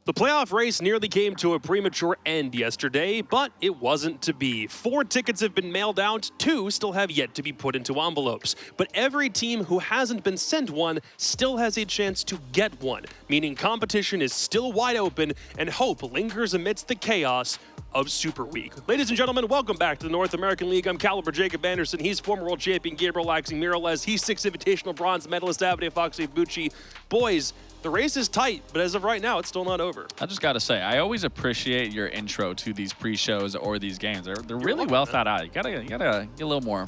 The playoff race nearly came to a premature end yesterday, but it wasn't to be. 4 tickets have been mailed out, 2 still have yet to be put into envelopes. But every team who hasn't been sent one still has a chance to get one, meaning competition is still wide open and hope lingers amidst the chaos of Super Week. Ladies and gentlemen, welcome back to the North American League. I'm Caliber Jacob Anderson. He's former world champion Gabriel Laxey-Miralez. He's 6 Invitational bronze medalist Davide Foxy Bucci. Boys, the race is tight, but as of right now, it's still not over. I just got to say, I always appreciate your intro to these pre-shows or these games. They're really well thought out. You gotta get a little more,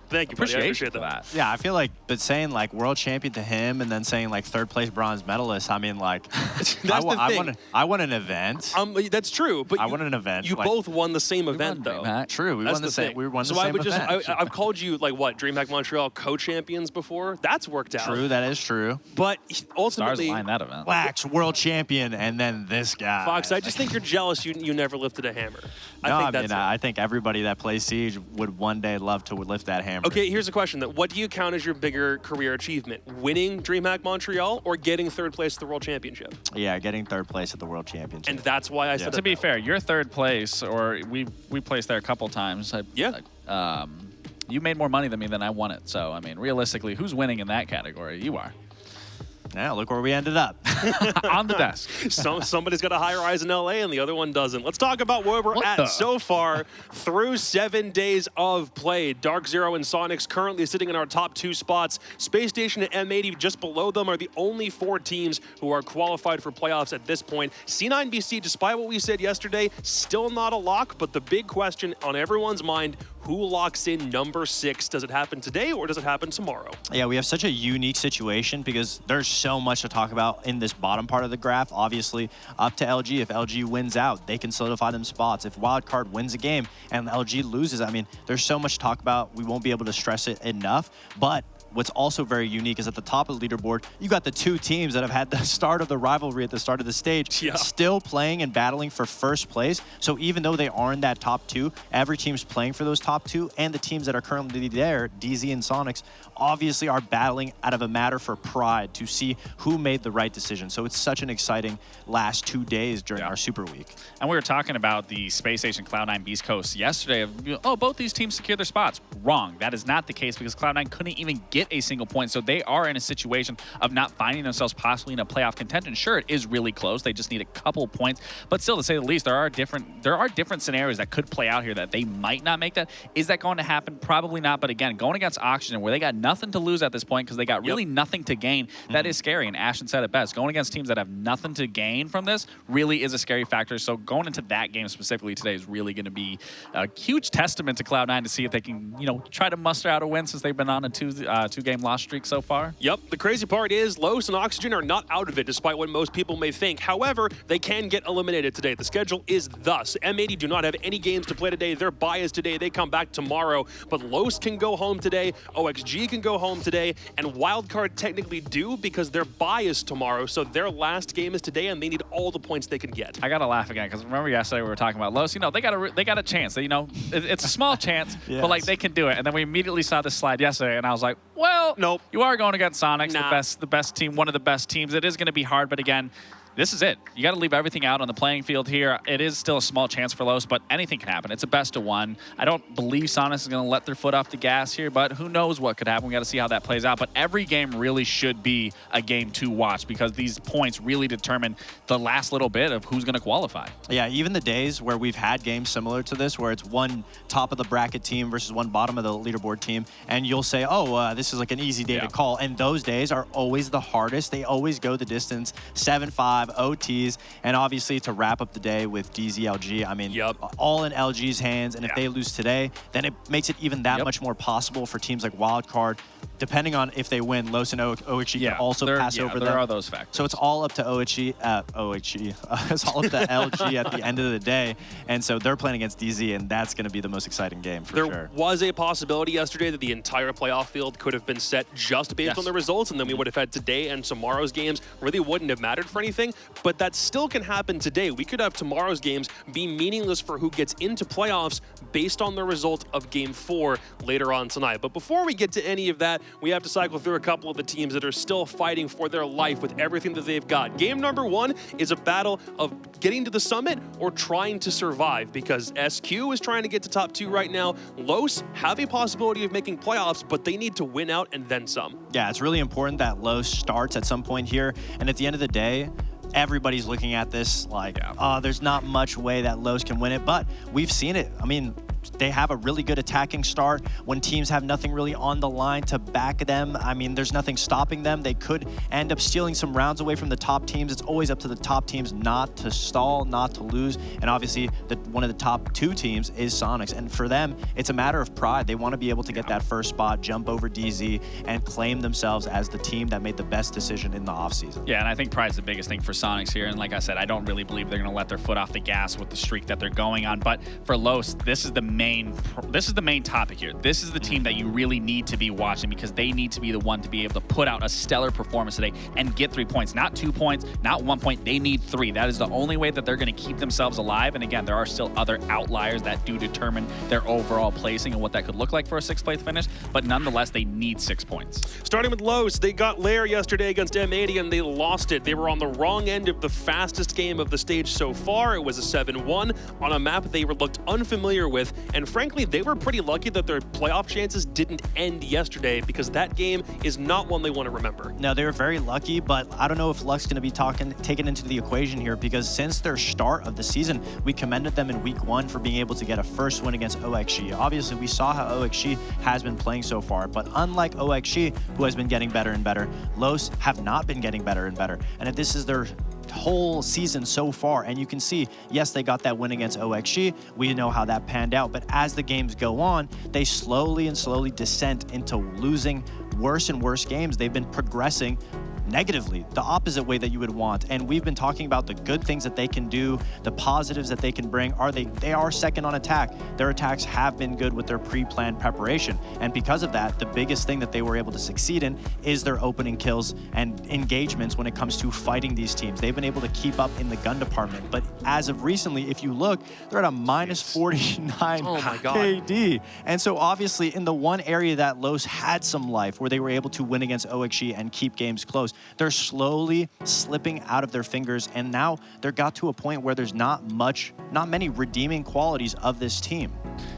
Thank you, buddy. I appreciate that. Yeah, I feel like, but saying like world champion to him and then saying like 3rd place bronze medalist, I mean like, I won an event. That's true, but I won an event. You both won the same event, though. True, we won the same. We won the same event. I've called you like what, DreamHack Montreal co-champions before. that's worked out. True, that is true. But ultimately, Stars line that event. Wax world champion, and then this guy. Fox, I just think you're jealous. You never lifted a hammer. I think everybody that plays Siege would one day love to lift that hammer. Okay, here's a question. What do you count as your bigger career achievement? Winning DreamHack Montreal or getting 3rd place at the World Championship? Yeah, getting 3rd place at the World Championship. And that's why I said to be fair, you're 3rd place, or we placed there a couple times. You made more money than me than I won it. So, I mean, realistically, who's winning in that category? You are. Now, look where we ended up. On the desk. Somebody's got a high rise in LA and the other one doesn't. Let's talk about where we're at so far through 7 days of play. Dark Zero and Soniqs currently sitting in our top 2 spots. Space Station and M80 just below them are the only 4 teams who are qualified for playoffs at this point. C9BC, despite what we said yesterday, still not a lock, but the big question on everyone's mind, who locks in number 6? Does it happen today or does it happen tomorrow? Yeah, we have such a unique situation because there's so much to talk about in this bottom part of the graph. Obviously, up to LG. If LG wins out, they can solidify them spots. If Wildcard wins a game and LG loses, I mean, there's so much to talk about. We won't be able to stress it enough. But what's also very unique is at the top of the leaderboard, you got the 2 teams that have had the start of the rivalry at the start of the stage, still playing and battling for 1st place. So even though they are in that top 2, every team's playing for those top 2, and the teams that are currently there, DZ and Soniqs, obviously are battling out of a matter for pride to see who made the right decision. So it's such an exciting last 2 days during our Super Week. And we were talking about the Space Station Cloud9 Beast Coast yesterday. Both these teams secured their spots. Wrong. That is not the case because Cloud9 couldn't even get a single point. So they are in a situation of not finding themselves possibly in a playoff contention. Sure, it is really close. They just need a couple points. But still, to say the least, there are different scenarios that could play out here that they might not make that. Is that going to happen? Probably not. But again, going against Oxygen, where they got nothing to lose at this point because they got really nothing to gain, that is scary. And Ashton said it best. Going against teams that have nothing to gain from this really is a scary factor. So going into that game specifically today is really going to be a huge testament to Cloud9 to see if they can, try to muster out a win since they've been on a two-game loss streak so far. Yep. The crazy part is Los and Oxygen are not out of it, despite what most people may think. However, they can get eliminated today. The schedule is thus. M80 do not have any games to play today. They're biased today. They come back tomorrow. But Los can go home today. OXG can go home today. And Wildcard technically do because they're biased tomorrow. So their last game is today, and they need all the points they can get. I got to laugh again because remember yesterday we were talking about Los. They got a chance. It's a small chance, but like they can do it. And then we immediately saw this slide yesterday, and I was like, well, nope. You are going against Soniqs, the best team, one of the best teams. It is going to be hard, but again, this is it. You got to leave everything out on the playing field here. It is still a small chance for Los, but anything can happen. It's a best of 1. I don't believe Soniqs is going to let their foot off the gas here, but who knows what could happen. We got to see how that plays out. But every game really should be a game to watch because these points really determine the last little bit of who's going to qualify. Yeah, even the days where we've had games similar to this, where it's one top of the bracket team versus one bottom of the leaderboard team, and you'll say, this is like an easy day to call. And those days are always the hardest. They always go the distance, 7-5, OTs, and obviously to wrap up the day with DZLG, I mean, all in LG's hands, and if they lose today, then it makes it even that much more possible for teams like Wildcard. Depending on if they win, Los and OHG can also pass over them. There are those factors. So it's all up to OHG. It's all up to LG at the end of the day, and so they're playing against DZ, and that's going to be the most exciting game for sure. There was a possibility yesterday that the entire playoff field could have been set just based on the results, and then we would have had today and tomorrow's games really wouldn't have mattered for anything, but that still can happen today. We could have tomorrow's games be meaningless for who gets into playoffs based on the result of Game 4 later on tonight. But before we get to any of that, we have to cycle through a couple of the teams that are still fighting for their life with everything that they've got. Game number 1 is a battle of getting to the summit or trying to survive, because SQ is trying to get to top 2 right now. Los have a possibility of making playoffs, but they need to win out and then some. Yeah, it's really important that Los starts at some point here. And at the end of the day, everybody's looking at this like, there's not much way that Los can win it, but we've seen it. I mean, they have a really good attacking start when teams have nothing really on the line to back them. I mean, there's nothing stopping them. They could end up stealing some rounds away from the top teams. It's always up to the top teams not to stall, not to lose. And obviously, one of the top 2 teams is Soniqs. And for them, it's a matter of pride. They want to be able to get that first spot, jump over DZ, and claim themselves as the team that made the best decision in the offseason. Yeah, and I think pride's the biggest thing for Soniqs here. And like I said, I don't really believe they're going to let their foot off the gas with the streak that they're going on. But for Los, this is the main topic here. This is the team that you really need to be watching, because they need to be the one to be able to put out a stellar performance today and get 3 points. Not 2 points, not 1 point. They need 3. That is the only way that they're going to keep themselves alive. And again, there are still other outliers that do determine their overall placing and what that could look like for a 6th place finish. But nonetheless, they need 6 points. Starting with Los, they got Lair yesterday against M80 and they lost it. They were on the wrong end of the fastest game of the stage so far. It was a 7-1 on a map they were looked unfamiliar with, and frankly, they were pretty lucky that their playoff chances didn't end yesterday, because that game is not one they want to remember. No, they were very lucky, but I don't know if luck's going to be taken into the equation here, because since their start of the season, we commended them in week 1 for being able to get a first win against OXG. Obviously, we saw how OXG has been playing so far, but unlike OXG, who has been getting better and better, Los have not been getting better and better. And if this is their whole season so far, and you can see, yes, they got that win against OXG. We know how that panned out, but as the games go on, they slowly descend into losing worse and worse games. They've been progressing negatively, the opposite way that you would want. And we've been talking about the good things that they can do, the positives that they can bring. They are second on attack. Their attacks have been good with their pre-planned preparation. And because of that, the biggest thing that they were able to succeed in is their opening kills and engagements when it comes to fighting these teams. They've been able to keep up in the gun department. But as of recently, if you look, they're at a minus 49 KD. And so obviously in the one area that Los had some life, where they were able to win against OXG and keep games close, they're slowly slipping out of their fingers, and now they're got to a point where there's not many redeeming qualities of this team.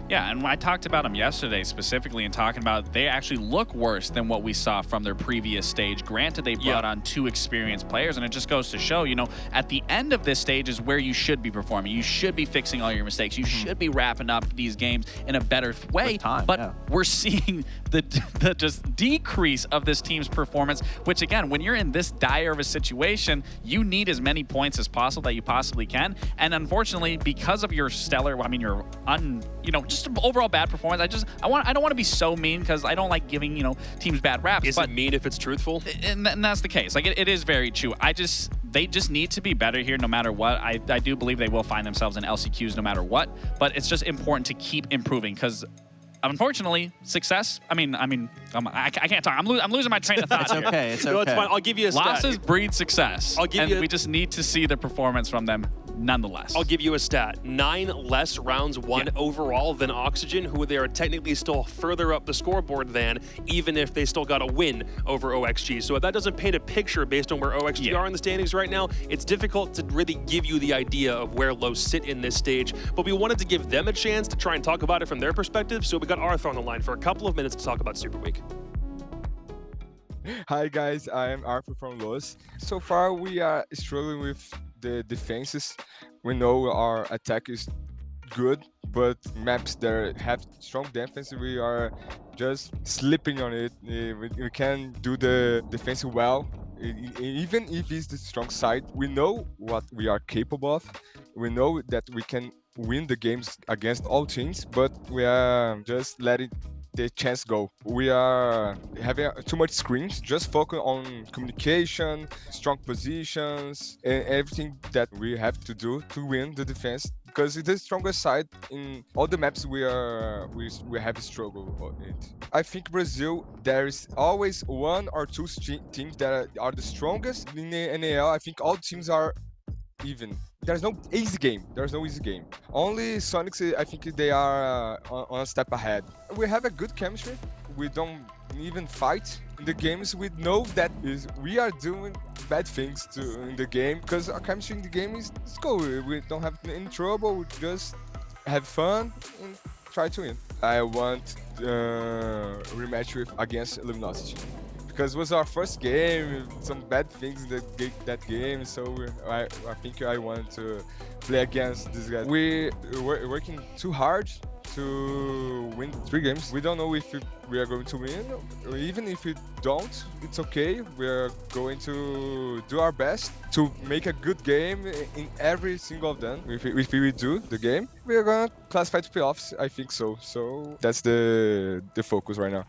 Yeah, and I talked about them yesterday specifically, and talking about they actually look worse than what we saw from their previous stage. Granted, they brought on 2 experienced players, and it just goes to show, you know, at the end of this stage is where you should be performing. You should be fixing all your mistakes. You should be wrapping up these games in a better way. But we're seeing the just decrease of this team's performance, which again, when you're in this dire of a situation, you need as many points as possible that you possibly can. And unfortunately, because of your stellar, I mean, your just overall bad performance, I don't want to be so mean, because I don't like giving, teams bad raps. Is it mean if it's truthful? And that's the case. Like, it is very true. They just need to be better here no matter what. I do believe they will find themselves in LCQs no matter what, but it's just important to keep improving, because unfortunately, success, I can't talk. I'm losing my train of thought. It's okay. It's okay. No, it's fine. I'll give you a stat. Losses breed success. We just need to see the performance from them nonetheless. I'll give you a stat. 9 less rounds won overall than Oxygen, who they are technically still further up the scoreboard than, even if they still got a win over OXG. So if that doesn't paint a picture based on where OXG are in the standings right now, it's difficult to really give you the idea of where Los sit in this stage. But we wanted to give them a chance to try and talk about it from their perspective, so we got Arthur on the line for a couple of minutes to talk about Super Week. Hi guys, I am Arthur from Los. So far we are struggling with the defenses. We know our attack is good, but maps that have strong defense, we are just slipping on it. We can do the defense well, even if it's the strong side. We know what we are capable of. We know that we can win the games against all teams, but we are just letting the chance go. We are having too much screens, just focus on communication, strong positions, and everything that we have to do to win the defense, because it's the strongest side in all the maps we have struggled on it. I think Brazil, there is always 1 or 2 teams that are the strongest in the NAL. I think all teams are even. There's no easy game. Only Soniqs, I think they are on a step ahead. We have a good chemistry. we don't even fight in the games. We know that we are doing bad things in the game because our chemistry in the game is cool. We don't have any trouble. We just have fun and try to win. I want rematch against Luminosity because it was our first game. Some bad things in that game, so I think I want to play against these guys. We're working too hard to win 3 games. We don't know if we are going to win. Even if we don't, it's okay. We're going to do our best to make a good game in every single of them. If we do the game, we're gonna classify to playoffs. I think so. So that's the focus right now.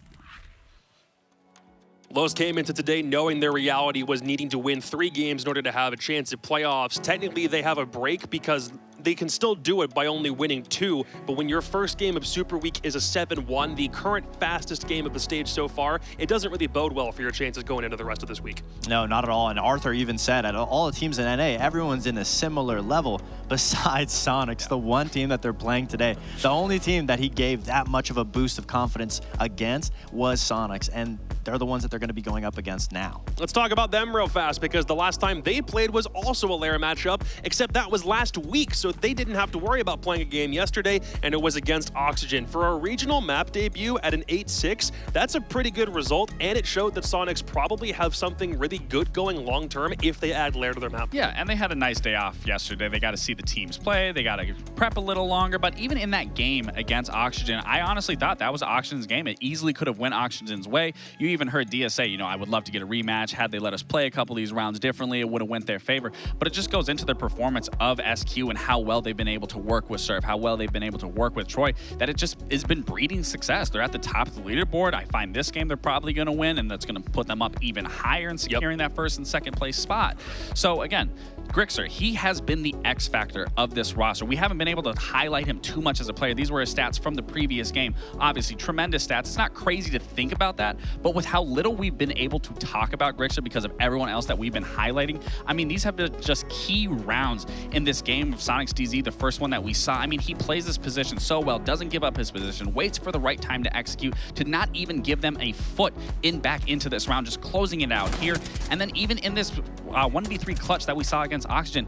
Los came into today knowing their reality was needing to win 3 games in order to have a chance at playoffs. Technically, they have a break because they can still do it by only winning 2, but when your first game of Super Week is a 7-1, the current fastest game of the stage so far, it doesn't really bode well for your chances going into the rest of this week. No, not at all. And Arthur even said, at all the teams in NA, everyone's in a similar level besides Soniqs, the one team that they're playing today. The only team that he gave that much of a boost of confidence against was Soniqs, and they're the ones that they're going to be going up against now. Let's talk about them real fast because the last time they played was also a Lair matchup, except that was last week, so they didn't have to worry about playing a game yesterday, and it was against Oxygen. For a regional map debut at an 8-6, that's a pretty good result, and it showed that Soniqs probably have something really good going long-term if they add Lair to their map. Yeah, and they had a nice day off yesterday. They got to see the teams play. They got to prep a little longer, but even in that game against Oxygen, I honestly thought that was Oxygen's game. It easily could have went Oxygen's way. You even heard Dia say, you know, I would love to get a rematch. Had they let us play a couple of these rounds differently, it would have went their favor. But it just goes into the performance of SQ and how well they've been able to work with Surf, how well they've been able to work with Troy, that it just has been breeding success. They're at the top of the leaderboard. I find this game they're probably going to win, and that's going to put them up even higher in securing that first and second place spot. So again, Grixer, he has been the X factor of this roster. We haven't been able to highlight him too much as a player. These were his stats from the previous game. Obviously, tremendous stats. It's not crazy to think about that, but with how little we've been able to talk about Grixer because of everyone else that we've been highlighting, I mean, these have been just key rounds in this game of Soniqs DZ, the first one that we saw. I mean, he plays this position so well, doesn't give up his position, waits for the right time to execute, to not even give them a foot back into this round, just closing it out here. And then even in this 1v3 clutch that we saw against Oxygen,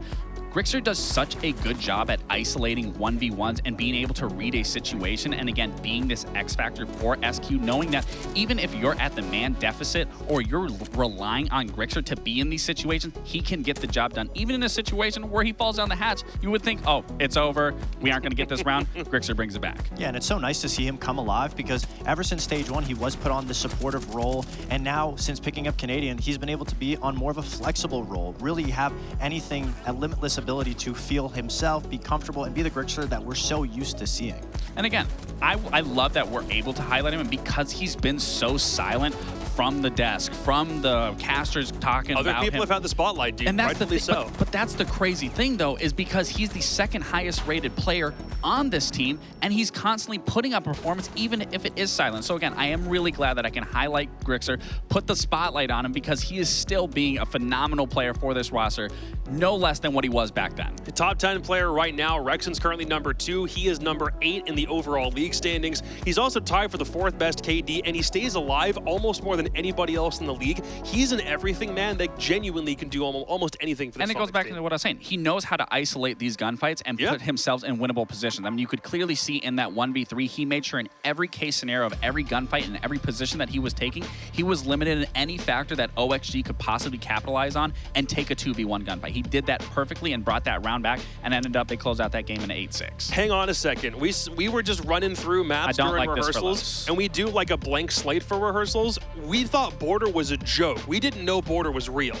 Grixer does such a good job at isolating 1v1s and being able to read a situation, and again, being this X factor for SQ, knowing that even if you're at the man deficit or you're relying on Grixer to be in these situations, he can get the job done. Even in a situation where he falls down the hatch, you would think, oh, it's over, we aren't going to get this round. Grixer brings it back. Yeah, and it's so nice to see him come alive because ever since stage 1, he was put on the supportive role, and now since picking up Canadian, he's been able to be on more of a flexible role, really have anything, a limitless ability to feel himself, be comfortable, and be the Grixer that we're so used to seeing. And again, I love that we're able to highlight him, and because he's been so silent from the desk, from the casters talking about him. Other people have had the spotlight, dude, and that's rightfully so. But that's the crazy thing, though, is because he's the second highest rated player on this team, and he's constantly putting up performance, even if it is silent. So again, I am really glad that I can highlight Grixer, put the spotlight on him, because he is still being a phenomenal player for this roster, no less than what he was back then. The top 10 player right now, Rexon's currently number 2. He is number 8 in the overall league standings. He's also tied for the 4th best KD, and he stays alive almost more than anybody else in the league. He's an everything man that genuinely can do almost anything for the Soniqs. And it goes back into what I was saying. He knows how to isolate these gunfights and put himself in winnable positions. I mean, you could clearly see in that 1v3, he made sure in every case scenario of every gunfight and every position that he was taking, he was limited in any factor that OXG could possibly capitalize on and take a 2v1 gunfight. He did that perfectly and brought that round back, and ended up they closed out that game in 8-6. Hang on a second. We were just running through maps during rehearsals, and we do like a blank slate for rehearsals. We thought Border was a joke. We didn't know Border was real.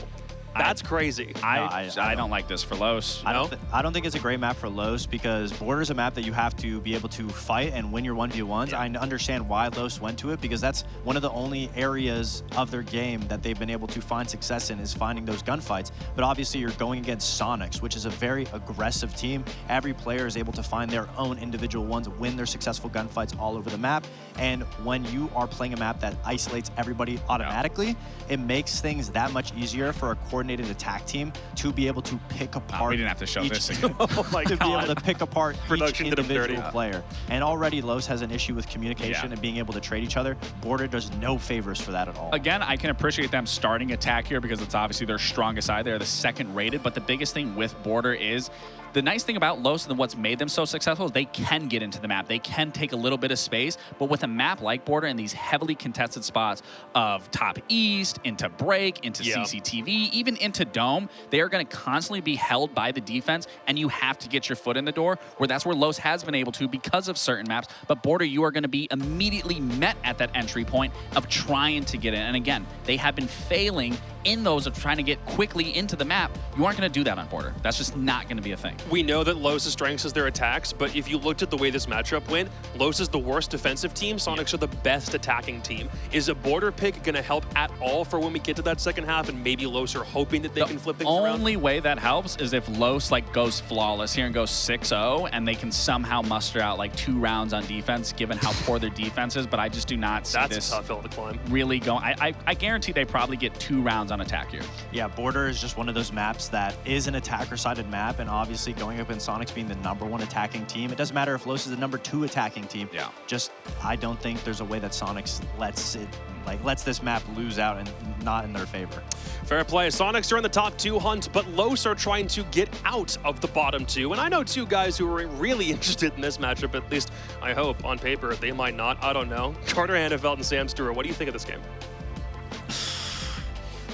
That's crazy. I don't like this for Los. I don't think it's a great map for Los because Border's a map that you have to be able to fight and win your 1v1s. I understand why Los went to it because that's one of the only areas of their game that they've been able to find success in is finding those gunfights. But obviously you're going against Soniqs, which is a very aggressive team. Every player is able to find their own individual ones, win their successful gunfights all over the map. And when you are playing a map that isolates everybody automatically, it makes things that much easier for a coordinated coordinated attack team to be able to pick apart. We didn't have to show this again. Oh my to be able God. to pick apart Production each did 'em dirty. individual player. And already Los has an issue with communication Yeah. and being able to trade each other. Border does no favors for that at all. Again, I can appreciate them starting attack here because it's obviously their strongest side. They're the second rated, but the biggest thing with Border is the nice thing about Los and what's made them so successful is they can get into the map. They can take a little bit of space, but with a map like Border in these heavily contested spots of top east, into break, into CCTV, even into dome, they are going to constantly be held by the defense, and you have to get your foot in the door, where that's where Los has been able to because of certain maps. But Border, you are going to be immediately met at that entry point of trying to get in. And again, they have been failing in those of trying to get quickly into the map. You aren't going to do that on Border. That's just not going to be a thing. We know that Los' strengths is their attacks, but if you looked at the way this matchup went, Los is the worst defensive team, Soniqs are the best attacking team. Is a Border pick going to help at all for when we get to that second half, and maybe Los are hoping that they can flip things around? The only way that helps is if Los goes flawless here and goes 6-0, and they can somehow muster out 2 rounds on defense, given how poor their defense is. But I just do not see That's this a tough hill to climb. really going. I guarantee they probably get 2 rounds on attack here. Yeah, Border is just one of those maps that is an attacker-sided map, and obviously going up in Soniqs being the #1 attacking team, it doesn't matter if Los is the #2 attacking team. Yeah. Just, I don't think there's a way that Soniqs lets this map lose out and not in their favor. Fair play. Soniqs are in the top 2 hunt, but Los are trying to get out of the bottom 2. And I know 2 guys who are really interested in this matchup, at least I hope on paper. They might not. I don't know. Carter Hannafelt and Sam Stewart, what do you think of this game?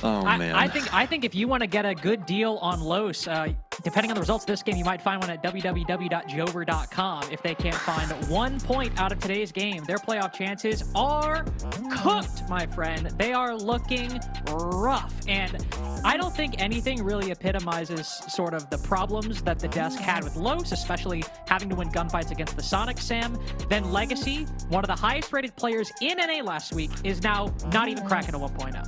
Oh, man. I think if you want to get a good deal on Los, depending on the results of this game, you might find one at www.jover.com. If they can't find 1 point out of today's game, their playoff chances are cooked, my friend. They are looking rough. And I don't think anything really epitomizes sort of the problems that the desk had with Los, especially having to win gunfights against the Soniqs, Sam. Then Legacy, one of the highest rated players in NA last week, is now not even cracking a 1.0.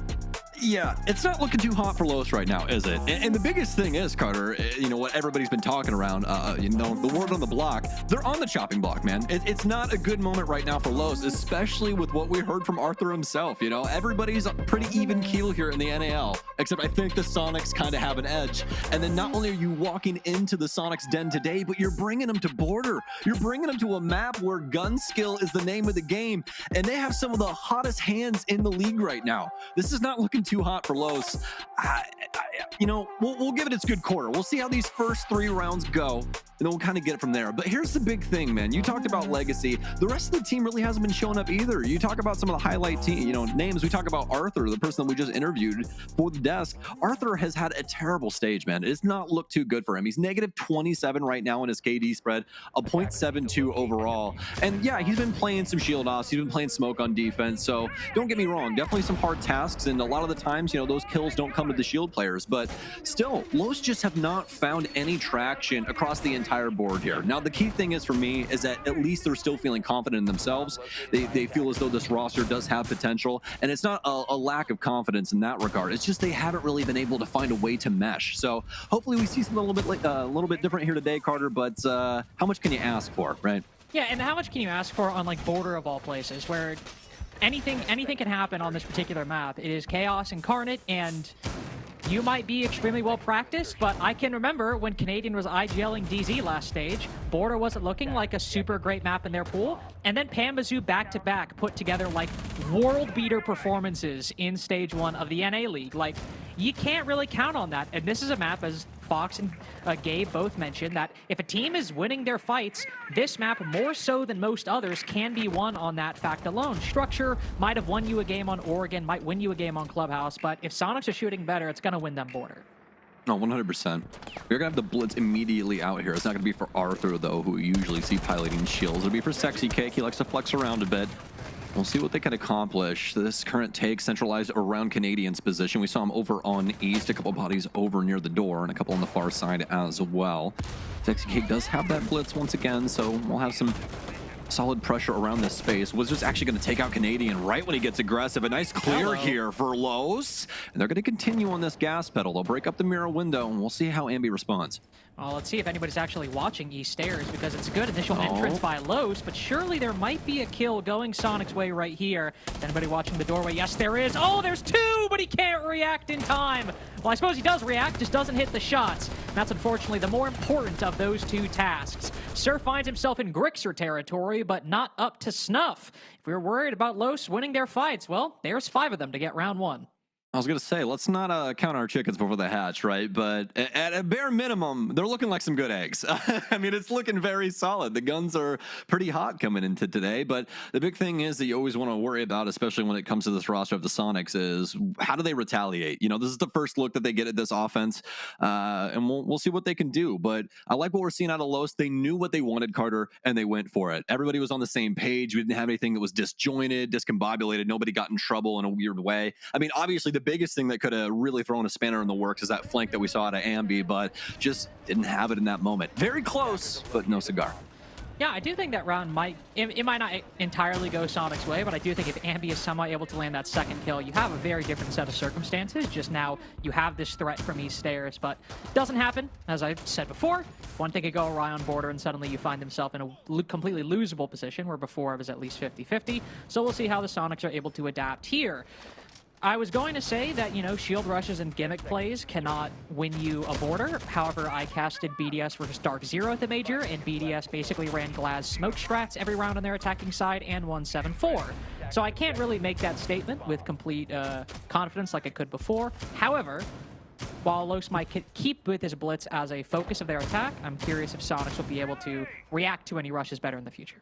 Yeah, it's not looking too hot for Los right now, is it? And the biggest thing is, Carter, you know, what everybody's been talking around, you know, the word on the block, they're on the chopping block, man. It's not a good moment right now for Los, especially with what we heard from Arthur himself, you know? Everybody's pretty even keel here in the NAL, except I think the Soniqs kind of have an edge. And then not only are you walking into the Soniqs den today, but you're bringing them to Border. You're bringing them to a map where gun skill is the name of the game, and they have some of the hottest hands in the league right now. This is not looking too hot for Los. You know, we'll give it its good quarter. We'll see how these first 3 rounds go, and then we'll kind of get it from there. But here's the big thing, man. You talked about Legacy. The rest of the team really hasn't been showing up either. You talk about some of the highlight team, you know, names. We talk about Arthur, the person that we just interviewed for the desk. Arthur has had a terrible stage, man. It's not looked too good for him. He's -27 right now in his KD spread, a 0.72 overall. And yeah, he's been playing some shield offs. He's been playing smoke on defense. So don't get me wrong, definitely some hard tasks. And a lot of the times, you know, those kills don't come to the shield players. But still, Los just have not found any traction across the entire board here. Now, the key thing is for me is that at least they're still feeling confident in themselves. They feel as though this roster does have potential. And it's not a lack of confidence in that regard. It's just they haven't really been able to find a way to mesh. So hopefully we see something a little bit different here today, Carter. But how much can you ask for, right? Yeah, and how much can you ask for on Border of all places, where anything can happen on this particular map? It is chaos incarnate, and you might be extremely well practiced, but I can remember when Canadian was IGLing DZ last stage, Border wasn't looking like a super great map in their pool, and then Pambazoo back-to-back put together world beater performances in stage 1 of the NA League. You can't really count on that, and this is a map, as Fox and Gabe both mentioned, that if a team is winning their fights, this map, more so than most others, can be won on that fact alone. Structure might have won you a game on Oregon, might win you a game on Clubhouse, but if Soniqs are shooting better, it's going to win them Border. No, 100%. We're going to have the blitz immediately out here. It's not going to be for Arthur, though, who we usually see piloting shields. It'll be for Sexy Cake. He likes to flex around a bit. We'll see what they can accomplish. This current take centralized around Canadian's position. We saw him over on East, a couple bodies over near the door, and a couple on the far side as well. Sexy Cake does have that blitz once again, so we'll have some Solid pressure around this space. Wizards actually going to take out Canadian right when he gets aggressive. A nice clear here for Los. And they're going to continue on this gas pedal. They'll break up the mirror window, and we'll see how Ambi responds. Well, let's see if anybody's actually watching East Stairs, because it's a good initial entrance by Los, but surely there might be a kill going Soniqs' way right here. Anybody watching the doorway? Yes, there is. Oh, there's two, but he can't react in time. Well, I suppose he does react, just doesn't hit the shots. And that's unfortunately the more important of those two tasks. Surf finds himself in Grixer territory, but not up to snuff. If we were worried about Los winning their fights, well, there's 5 of them to get round 1. I was going to say, let's not count our chickens before they hatch, right? But at a bare minimum, they're looking like some good eggs. I mean, it's looking very solid. The guns are pretty hot coming into today. But the big thing is that you always want to worry about, especially when it comes to this roster of the Soniqs, is how do they retaliate? You know, this is the first look that they get at this offense, and we'll see what they can do. But I like what we're seeing out of Los. They knew what they wanted, Carter, and they went for it. Everybody was on the same page. We didn't have anything that was disjointed, discombobulated. Nobody got in trouble in a weird way. I mean, obviously, the biggest thing that could have really thrown a spanner in the works is that flank that we saw out of Ambi, but just didn't have it in that moment. Very close, but no cigar. Yeah, I do think that round might not entirely go Soniqs' way, but I do think if Ambi is somehow able to land that second kill, you have a very different set of circumstances. Just now, you have this threat from East Stairs, but it doesn't happen. As I said before, one thing could go awry on border, and suddenly you find themselves in a completely losable position, where before it was at least 50-50. So we'll see how the Soniqs are able to adapt here. I was going to say that, you know, shield rushes and gimmick plays cannot win you a border. However, I casted BDS versus Dark Zero at the Major, and BDS basically ran Glaz smoke strats every round on their attacking side and 1-7-4. So I can't really make that statement with complete confidence like I could before. However, while Los might keep with his blitz as a focus of their attack, I'm curious if Soniqs will be able to react to any rushes better in the future.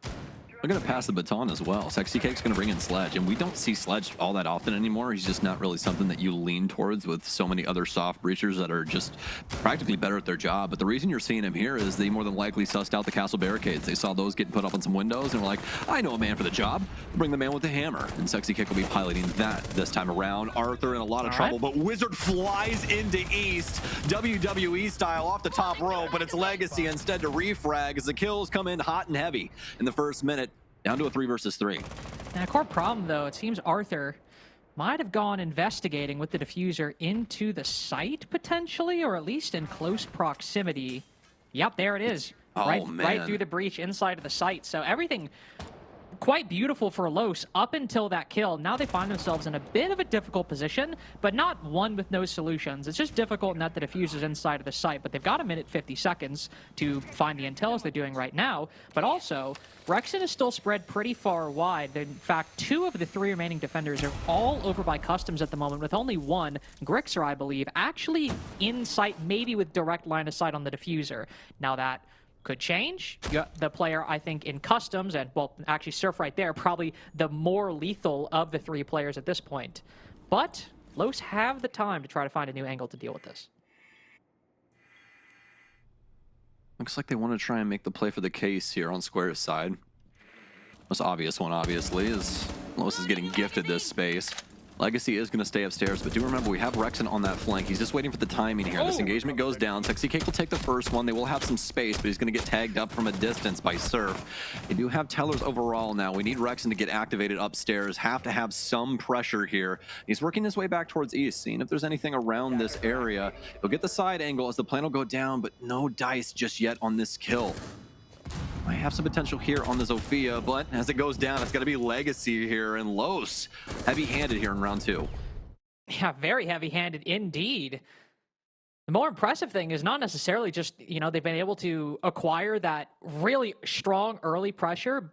They're going to pass the baton as well. Sexy Cake's going to bring in Sledge, and we don't see Sledge all that often anymore. He's just not really something that you lean towards with so many other soft breachers that are just practically better at their job. But the reason you're seeing him here is they more than likely sussed out the castle barricades. They saw those getting put up on some windows and were like, I know a man for the job. Bring the man with the hammer. And Sexy Cake will be piloting that this time around. Arthur in a lot of trouble, but Wizard flies into East, WWE style off the top rope, but it's Legacy instead to refrag as the kills come in hot and heavy in the first minute. Down to a 3 versus 3. And a core problem, though, it seems Arthur might have gone investigating with the diffuser into the site, potentially, or at least in close proximity. Yep, there it is. Right through the breach inside of the site. So everything quite beautiful for Los up until that kill. Now they find themselves in a bit of a difficult position, but not one with no solutions. It's just difficult in that the diffuser's inside of the site, but they've got 1:50 seconds to find the intel as they're doing right now. But also, Rexon is still spread pretty far wide. In fact, 2 of the 3 remaining defenders are all over by customs at the moment, with only one, Grixer, I believe, actually in sight, maybe with direct line of sight on the diffuser. Now that could change. The player, I think, in customs, and, well, actually Surf right there, probably the more lethal of the 3 players at this point. But Los have the time to try to find a new angle to deal with this. Looks like they want to try and make the play for the case here on Square's side. Most obvious one, obviously, is Los is getting gifted this space. Legacy is going to stay upstairs, but do remember we have Rexon on that flank. He's just waiting for the timing here. This engagement goes down. Sexy Cake will take the first one. They will have some space, but he's going to get tagged up from a distance by Surf. They do have tellers overall now. We need Rexon to get activated upstairs. Have to have some pressure here. He's working his way back towards east, seeing if there's anything around this area. He'll get the side angle as the plan will go down, but no dice just yet on this kill. I have some potential here on the Zofia, but as it goes down, it's got to be Legacy here, and Los heavy-handed here in round 2. Yeah, very heavy-handed indeed. The more impressive thing is not necessarily just, you know, they've been able to acquire that really strong early pressure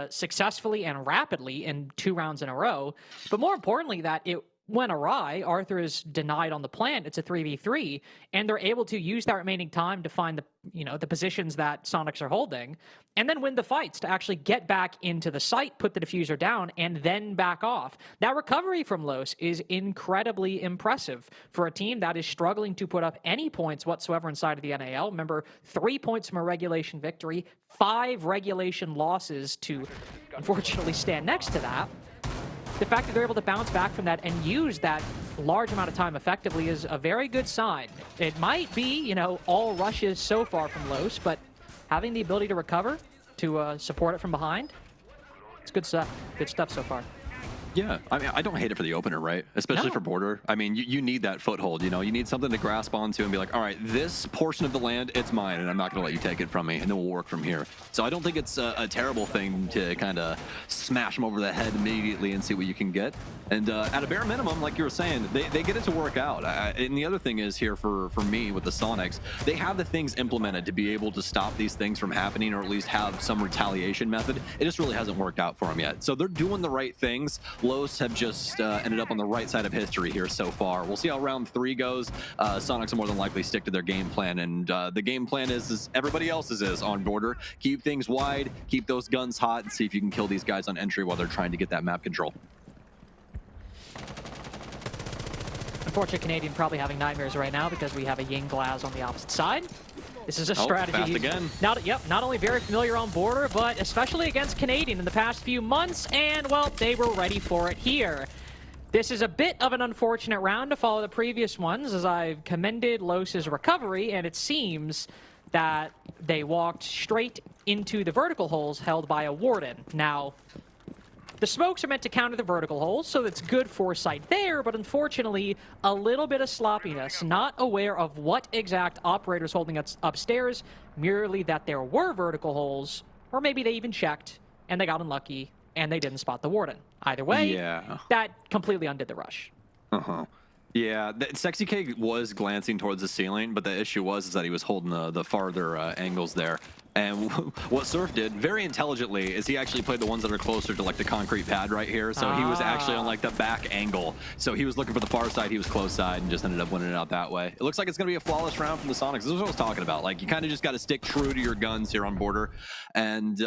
successfully and rapidly in 2 rounds in a row, but more importantly that it went awry. Arthur is denied on the plant. It's a 3v3, and they're able to use that remaining time to find the, you know, the positions that Soniqs are holding, and then win the fights to actually get back into the site, put the diffuser down, and then back off. That recovery from Los is incredibly impressive for a team that is struggling to put up any points whatsoever inside of the NAL. Remember, 3 points from a regulation victory, 5 regulation losses to unfortunately stand next to that. The fact that they're able to bounce back from that and use that large amount of time effectively is a very good sign. It might be, you know, all rushes so far from Los, but having the ability to recover to support it from behind. It's good stuff. Good stuff so far. Yeah, I mean, I don't hate it for the opener, right? Especially No. for border. I mean, you need that foothold, you know? You need something to grasp onto and be like, all right, this portion of the land, it's mine, and I'm not going to let you take it from me, and then we'll work from here. So I don't think it's a terrible thing to kind of smash them over the head immediately and see what you can get. And at a bare minimum, like you were saying, they get it to work out. And the other thing is here for me with the Soniqs, they have the things implemented to be able to stop these things from happening, or at least have some retaliation method. It just really hasn't worked out for them yet. So they're doing the right things. Los have just ended up on the right side of history here so far. We'll see how round 3 goes. Soniqs will more than likely stick to their game plan, and the game plan is everybody else's is on border. Keep things wide, keep those guns hot, and see if you can kill these guys on entry while they're trying to get that map control. Unfortunately, Canadian probably having nightmares right now because we have a Ying Glaz on the opposite side. This is a strategy fast he's again. not only very familiar on border, but especially against Canadian in the past few months, and, well, they were ready for it here. This is a bit of an unfortunate round to follow the previous ones, as I've commended Los's recovery, and it seems that they walked straight into the vertical holes held by a Warden. Now, the smokes are meant to counter the vertical holes, so that's good foresight there, but unfortunately, a little bit of sloppiness, not aware of what exact operator's holding us upstairs, merely that there were vertical holes, or maybe they even checked, and they got unlucky, and they didn't spot the Warden. Either way, that completely undid the rush. Yeah, Sexy K was glancing towards the ceiling, but the issue was that he was holding the farther angles there. And what Surf did very intelligently is he actually played the ones that are closer to like the concrete pad right here. So he was actually on like the back angle. So he was looking for the far side, he was close side, and just ended up winning it out that way. It looks like it's going to be a flawless round from the Soniqs. This is what I was talking about. Like, you kind of just got to stick true to your guns here on border. And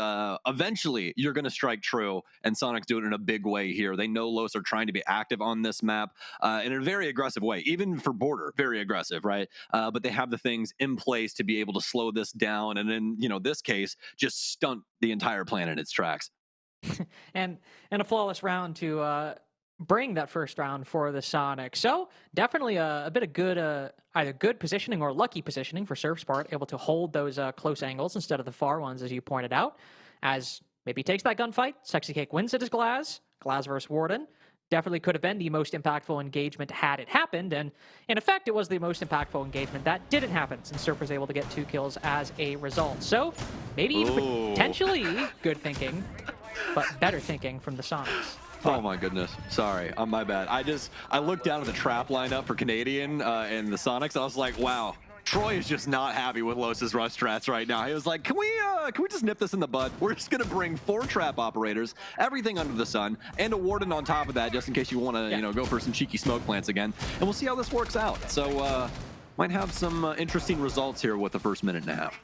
eventually you're going to strike true. And Soniqs do it in a big way here. They know Los are trying to be active on this map in a very aggressive way, even for border, very aggressive, right? But they have the things in place to be able to slow this down. And then, you know, this case just stunt the entire plan in its tracks. and a flawless round to bring that first round for the Soniqs. So definitely a bit of good, either good positioning or lucky positioning for Surf's part, able to hold those close angles instead of the far ones, as you pointed out. As maybe takes that gunfight, Sexy Cake wins it as Glaz versus Warden. Definitely could have been the most impactful engagement had it happened, and in effect, it was the most impactful engagement that didn't happen, since Surf was able to get 2 kills as a result. So, maybe even potentially good thinking, but better thinking from the Soniqs. Oh my goodness. Sorry, my bad. I looked down at the trap lineup for Canadian and the Soniqs. I was like, wow. Troy is just not happy with Los's rush strats right now. He was like, can we just nip this in the bud? We're just going to bring 4 trap operators, everything under the sun, and a Warden on top of that, just in case you want to, you know, go for some cheeky smoke plants again. And we'll see how this works out. So, might have some interesting results here with the first minute and a half.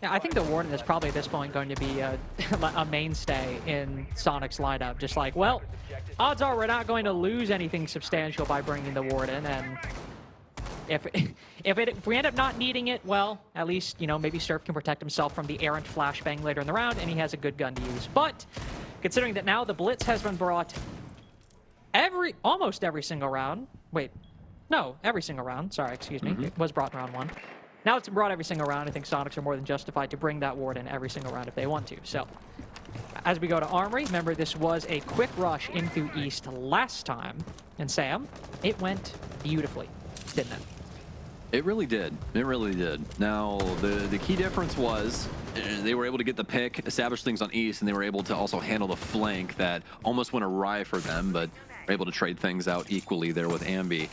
Yeah, I think the Warden is probably at this point going to be a mainstay in Sonic's lineup. Just like, well, odds are we're not going to lose anything substantial by bringing the Warden, and if we end up not needing it, well, at least, you know, maybe Surf can protect himself from the errant flashbang later in the round, and he has a good gun to use. But considering that now the Blitz has been brought almost every single round. Wait, no, every single round. Sorry, excuse me. It was brought in round 1. Now it's been brought every single round. I think Soniqs are more than justified to bring that Warden every single round if they want to. So, as we go to Armory, remember this was a quick rush in through East last time. And Sam, it went beautifully, didn't it? It really did. It really did. Now, the key difference was they were able to get the pick, establish things on East, and they were able to also handle the flank that almost went awry for them, but were able to trade things out equally there with Ambi.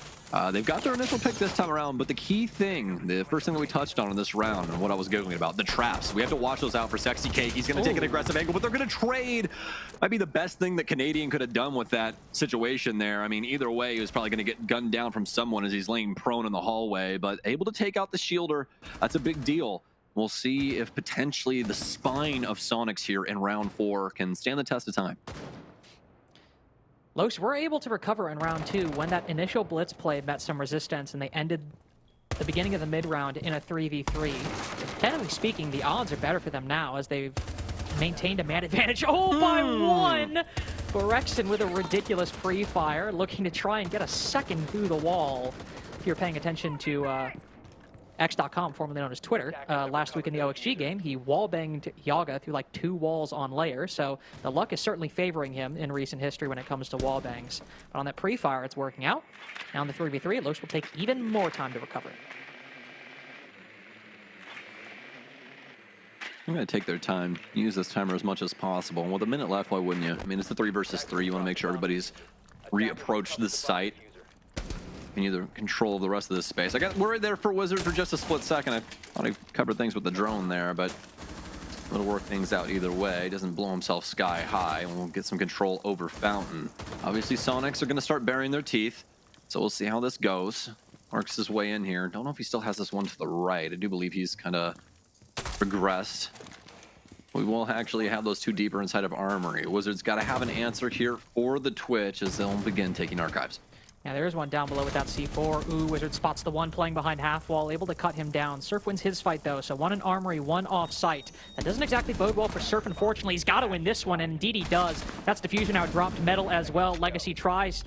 They've got their initial pick this time around, but the key thing, the first thing that we touched on in this round, and what I was giggling about, the traps. We have to watch those out for Sexy Cake. He's going to take an aggressive angle, but they're going to trade. Might be the best thing that Canadian could have done with that situation there. I mean, either way, he was probably going to get gunned down from someone as he's laying prone in the hallway, but able to take out the shielder. That's a big deal. We'll see if potentially the spine of Soniqs here in round 4 can stand the test of time. Los were able to recover in round 2 when that initial blitz play met some resistance and they ended the beginning of the mid-round in a 3v3. Technically speaking, the odds are better for them now as they've maintained a man advantage. Oh, by 1! Borexton with a ridiculous pre-fire, looking to try and get a second through the wall. If you're paying attention to X.com, formerly known as Twitter, last week in the OXG game. He wallbanged Yaga through like 2 walls on layer, so the luck is certainly favoring him in recent history when it comes to wallbangs. But on that pre-fire, it's working out. Now on the 3v3, Los will take even more time to recover. I'm going to take their time, use this timer as much as possible. And with a minute left, why wouldn't you? I mean, it's a 3 versus 3. You want to make sure everybody's reapproached the site. And either control the rest of this space. I got worried there for Wizard for just a split second. I thought he covered things with the drone there, but it'll work things out either way. He doesn't blow himself sky high, and we'll get some control over Fountain. Obviously, Soniqs are going to start burying their teeth, so we'll see how this goes. Marks his way in here. Don't know if he still has this one to the right. I do believe he's kind of progressed. We will actually have those 2 deeper inside of Armory. Wizards got to have an answer here for the Twitch as they'll begin taking archives. Yeah, there is one down below with that C4. Ooh, Wizard spots the one playing behind half wall, able to cut him down. Surf wins his fight, though, so 1 in Armory, 1 off site. That doesn't exactly bode well for Surf, unfortunately. He's got to win this one, and indeed he does. That's Diffuser now dropped metal as well. Legacy tries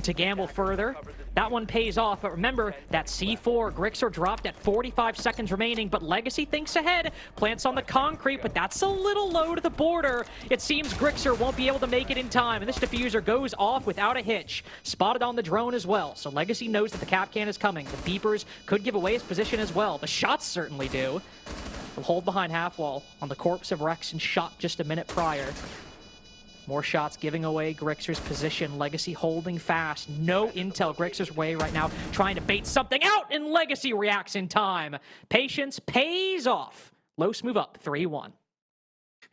to gamble further. That one pays off, but remember, that C4, Grixer dropped at 45 seconds remaining, but Legacy thinks ahead, plants on the concrete, but that's a little low to the border. It seems Grixer won't be able to make it in time, and this Diffuser goes off without a hitch. Spotted on the drone as well, so Legacy knows that the Kapkan is coming. The beepers could give away his position as well. The shots certainly do. Will hold behind half wall on the corpse of Rex and shot just a minute prior. More shots giving away Grixer's position. Legacy holding fast. No intel Grixer's way right now, trying to bait something out, and Legacy reacts in time. Patience pays off. Los move up 3-1.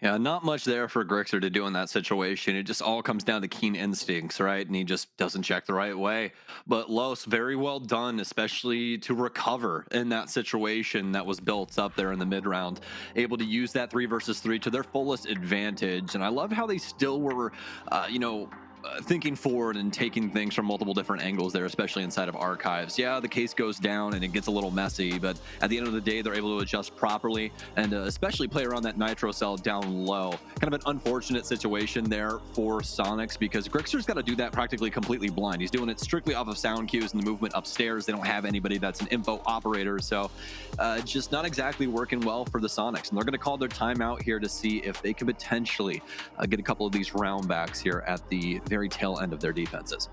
Yeah, not much there for Grixer to do in that situation. It just all comes down to keen instincts, right? And he just doesn't check the right way. But Los, very well done, especially to recover in that situation that was built up there in the mid-round. Able to use that 3 versus 3 to their fullest advantage. And I love how they still were, thinking forward and taking things from multiple different angles there, especially inside of archives. Yeah, the case goes down and it gets a little messy, but at the end of the day, they're able to adjust properly and especially play around that nitro cell down low. Kind of an unfortunate situation there for Soniqs because Grixer's got to do that practically completely blind. He's doing it strictly off of sound cues and the movement upstairs. They don't have anybody that's an info operator, so just not exactly working well for the Soniqs. And they're going to call their timeout here to see if they could potentially get a couple of these round backs here at the very tail end of their defenses.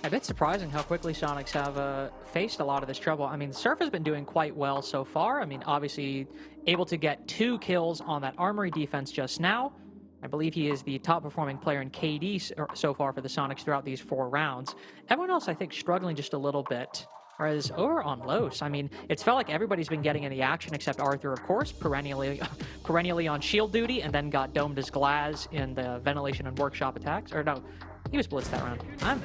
A bit surprising how quickly Soniqs have faced a lot of this trouble. I mean, Surf has been doing quite well so far. I mean, obviously able to get 2 kills on that Armory defense just now. I believe he is the top performing player in KD so far for the Soniqs throughout these 4 rounds. Everyone else, I think, struggling just a little bit. Whereas over on Los, I mean, it's felt like everybody's been getting in the action except Arthur, of course, perennially on shield duty, and then got domed as Glaz in the ventilation and workshop attacks. Or no, he was blitzed that round.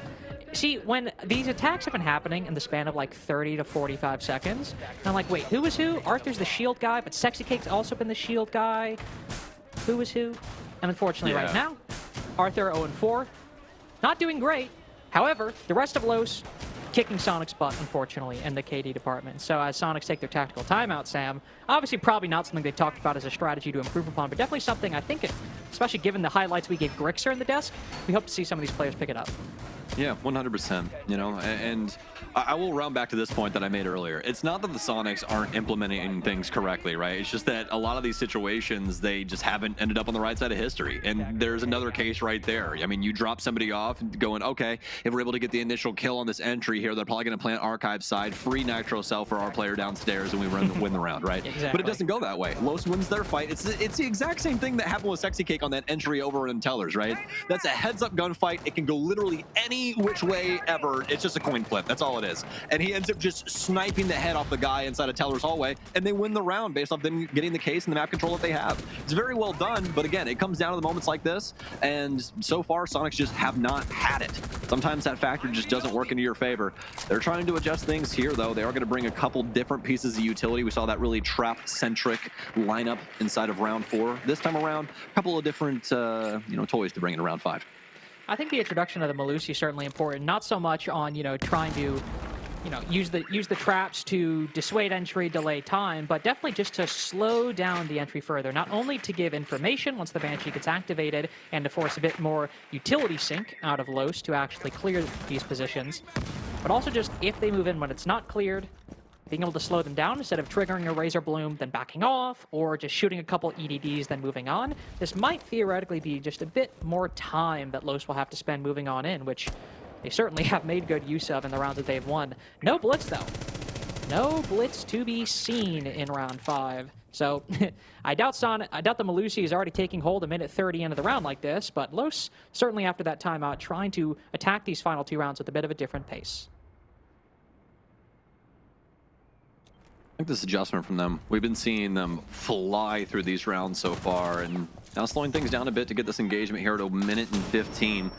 See, when these attacks have been happening in the span of like 30 to 45 seconds, I'm like, wait, who is who? Arthur's the shield guy, but Sexy Cake's also been the shield guy. Who is who? And unfortunately right now, Arthur 0-4. Not doing great. However, the rest of Los kicking Soniqs' butt, unfortunately, in the KD department. So as Soniqs take their tactical timeout, Sam, obviously probably not something they talked about as a strategy to improve upon, but definitely something I think, especially given the highlights we gave Grixer in the desk, we hope to see some of these players pick it up. Yeah, 100%, you know, and I will round back to this point that I made earlier. It's not that the Soniqs aren't implementing things correctly, right? It's just that a lot of these situations, they just haven't ended up on the right side of history. And there's another case right there. I mean, you drop somebody off and going, okay, if we're able to get the initial kill on this entry here, they're probably going to plant archive side, free nitro cell for our player downstairs, and we win the round, right? Exactly. But it doesn't go that way. Los wins their fight. It's the exact same thing that happened with Sexy Cake on that entry over in Tellers, right? That's a heads-up gunfight. It can go literally any which way ever. It's just a coin flip. That's all it is. And he ends up just sniping the head off the guy inside of Teller's hallway, and they win the round based off them getting the case and the map control that they have. It's very well done, but again, it comes down to the moments like this, and so far, Soniqs just have not had it. Sometimes that factor just doesn't work into your favor. They're trying to adjust things here, though. They are going to bring a couple different pieces of utility. We saw that really trap-centric lineup inside of round 4. This time around, a couple of different, toys to bring in round 5. I think the introduction of the Melusi is certainly important, not so much on, trying to, use the traps to dissuade entry, delay time, but definitely just to slow down the entry further, not only to give information once the Banshee gets activated and to force a bit more utility sync out of Los to actually clear these positions, but also just if they move in when it's not cleared, being able to slow them down instead of triggering a Razor Bloom, then backing off, or just shooting a couple EDDs, then moving on. This might theoretically be just a bit more time that Los will have to spend moving on in, which they certainly have made good use of in the rounds that they've won. No Blitz, though. No Blitz to be seen in round 5. So I doubt the Melusi is already taking hold a minute 30 into the round like this, but Los certainly after that timeout trying to attack these final 2 rounds with a bit of a different pace. I think this adjustment from them. We've been seeing them fly through these rounds so far, and now slowing things down a bit to get this engagement here at 1 minute and 15.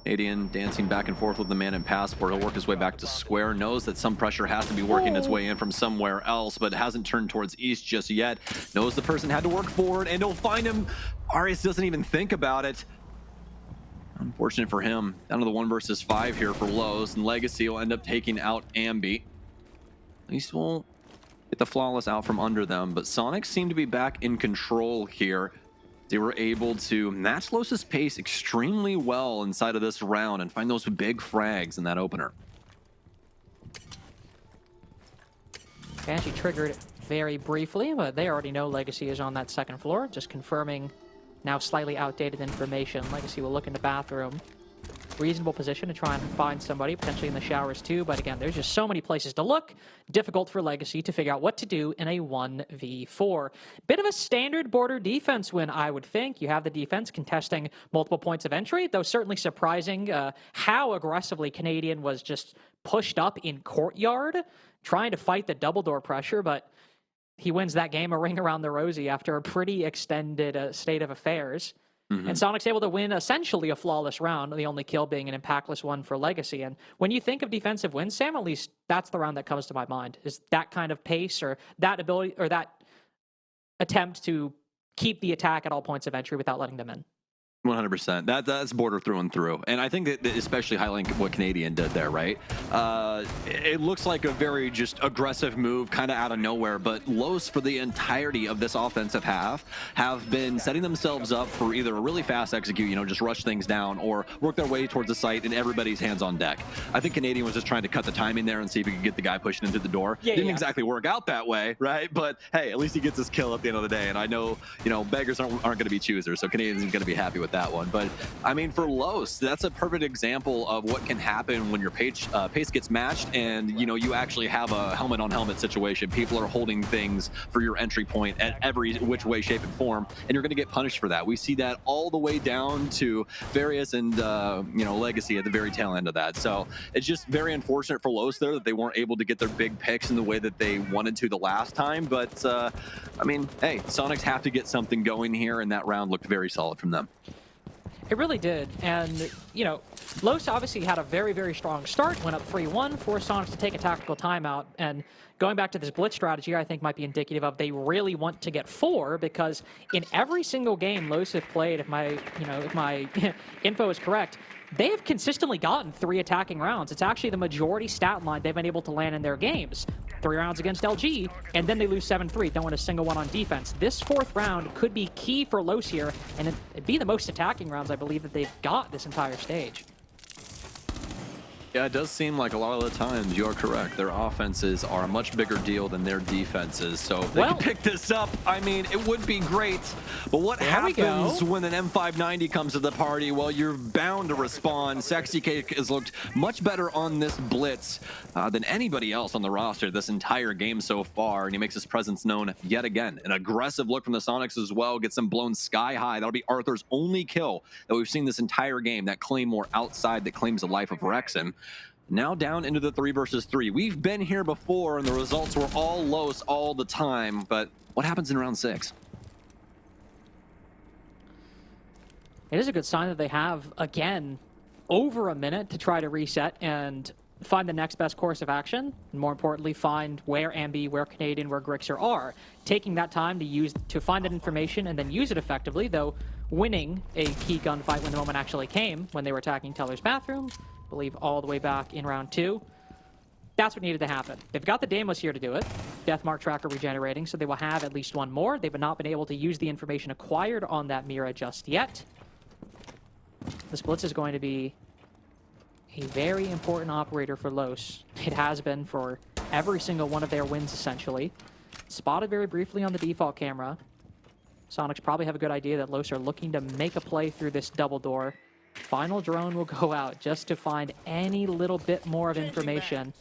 Canadian dancing back and forth with the man in passport. He'll work his way back to square. Knows that some pressure has to be working its way in from somewhere else, but hasn't turned towards east just yet. Knows the person had to work forward, and he'll find him. Arias doesn't even think about it. Unfortunate for him. Down to the 1 versus 5 here for Los, and Legacy will end up taking out Ambi. At least we'll get the flawless out from under them, but Soniqs seem to be back in control here. They were able to match Los's pace extremely well inside of this round and find those big frags in that opener. Banshee triggered very briefly, but they already know Legacy is on that 2nd floor, just confirming now slightly outdated information. Legacy will look in the bathroom. Reasonable position to try and find somebody, potentially in the showers too, but again, there's just so many places to look. Difficult for Legacy to figure out what to do in a 1v4. Bit of a standard border defense win, I would think. You have the defense contesting multiple points of entry, though certainly surprising how aggressively Canadian was just pushed up in courtyard, trying to fight the double door pressure, but he wins that game a ring around the rosy after a pretty extended state of affairs. And Soniqs able to win essentially a flawless round, the only kill being an impactless one for Legacy. And when you think of defensive wins, Sam, at least that's the round that comes to my mind, is that kind of pace or that ability or that attempt to keep the attack at all points of entry without letting them in. 100%. That's border through and through. And I think that especially highlighting what Canadian did there, right? It looks like a very just aggressive move kind of out of nowhere, but Los for the entirety of this offensive half have been setting themselves up for either a really fast execute, you know, just rush things down, or work their way towards the site and everybody's hands on deck. I think Canadian was just trying to cut the timing there and see if he could get the guy pushing into the door. Didn't exactly work out that way, right? But hey, at least he gets his kill at the end of the day. And I know, you know, beggars aren't going to be choosers, so Canadian's going to be happy with that one. But I mean, for Los, that's a perfect example of what can happen when your pace gets matched and, you know, you actually have a helmet on helmet situation. People are holding things for your entry point at every which way, shape, and form, and you're going to get punished for that. We see that all the way down to Various and you know, Legacy at the very tail end of that. So it's just very unfortunate for Los there that they weren't able to get their big picks in the way that they wanted to the last time. But I mean, hey, Soniqs have to get something going here, and that round looked very solid from them. It really did, and, you know, Los obviously had a very, very strong start, went up 3-1, forced Soniqs to take a tactical timeout, and going back to this blitz strategy, I think might be indicative of they really want to get 4, because in every single game Los have played, if my info is correct, they have consistently gotten 3 attacking rounds. It's actually the majority stat line they've been able to land in their games. 3 rounds against LG, and then they lose 7-3, don't win a single one on defense. This 4th round could be key for Los here, and it'd be the most attacking rounds, I believe, that they've got this entire stage. Yeah, it does seem like a lot of the times you're correct. Their offenses are a much bigger deal than their defenses. So if they can pick this up, I mean, it would be great. But what happens when an M590 comes to the party? Well, you're bound to respond. Sexy Cake has looked much better on this blitz than anybody else on the roster this entire game so far. And he makes his presence known yet again. An aggressive look from the Soniqs as well. Gets them blown sky high. That'll be Arthur's only kill that we've seen this entire game. That Claymore outside that claims the life of Rexen. Now down into the 3 versus 3. We've been here before, and the results were all Los all the time. But what happens in round 6? It is a good sign that they have, again, over a minute to try to reset and find the next best course of action. And more importantly, find where Ambi, where Canadian, where Grixer are. Taking that time to find that information and then use it effectively, though winning a key gunfight when the moment actually came, when they were attacking Teller's bathroom, I believe all the way back in round 2. That's what needed to happen. They've got the Daemos here to do it. Deathmark tracker regenerating, so they will have at least one more. They've not been able to use the information acquired on that Mira just yet. This blitz is going to be a very important operator for Los. It has been for every single one of their wins, essentially. Spotted very briefly on the default camera. Soniqs probably have a good idea that Los are looking to make a play through this double door. Final drone will go out just to find any little bit more of information.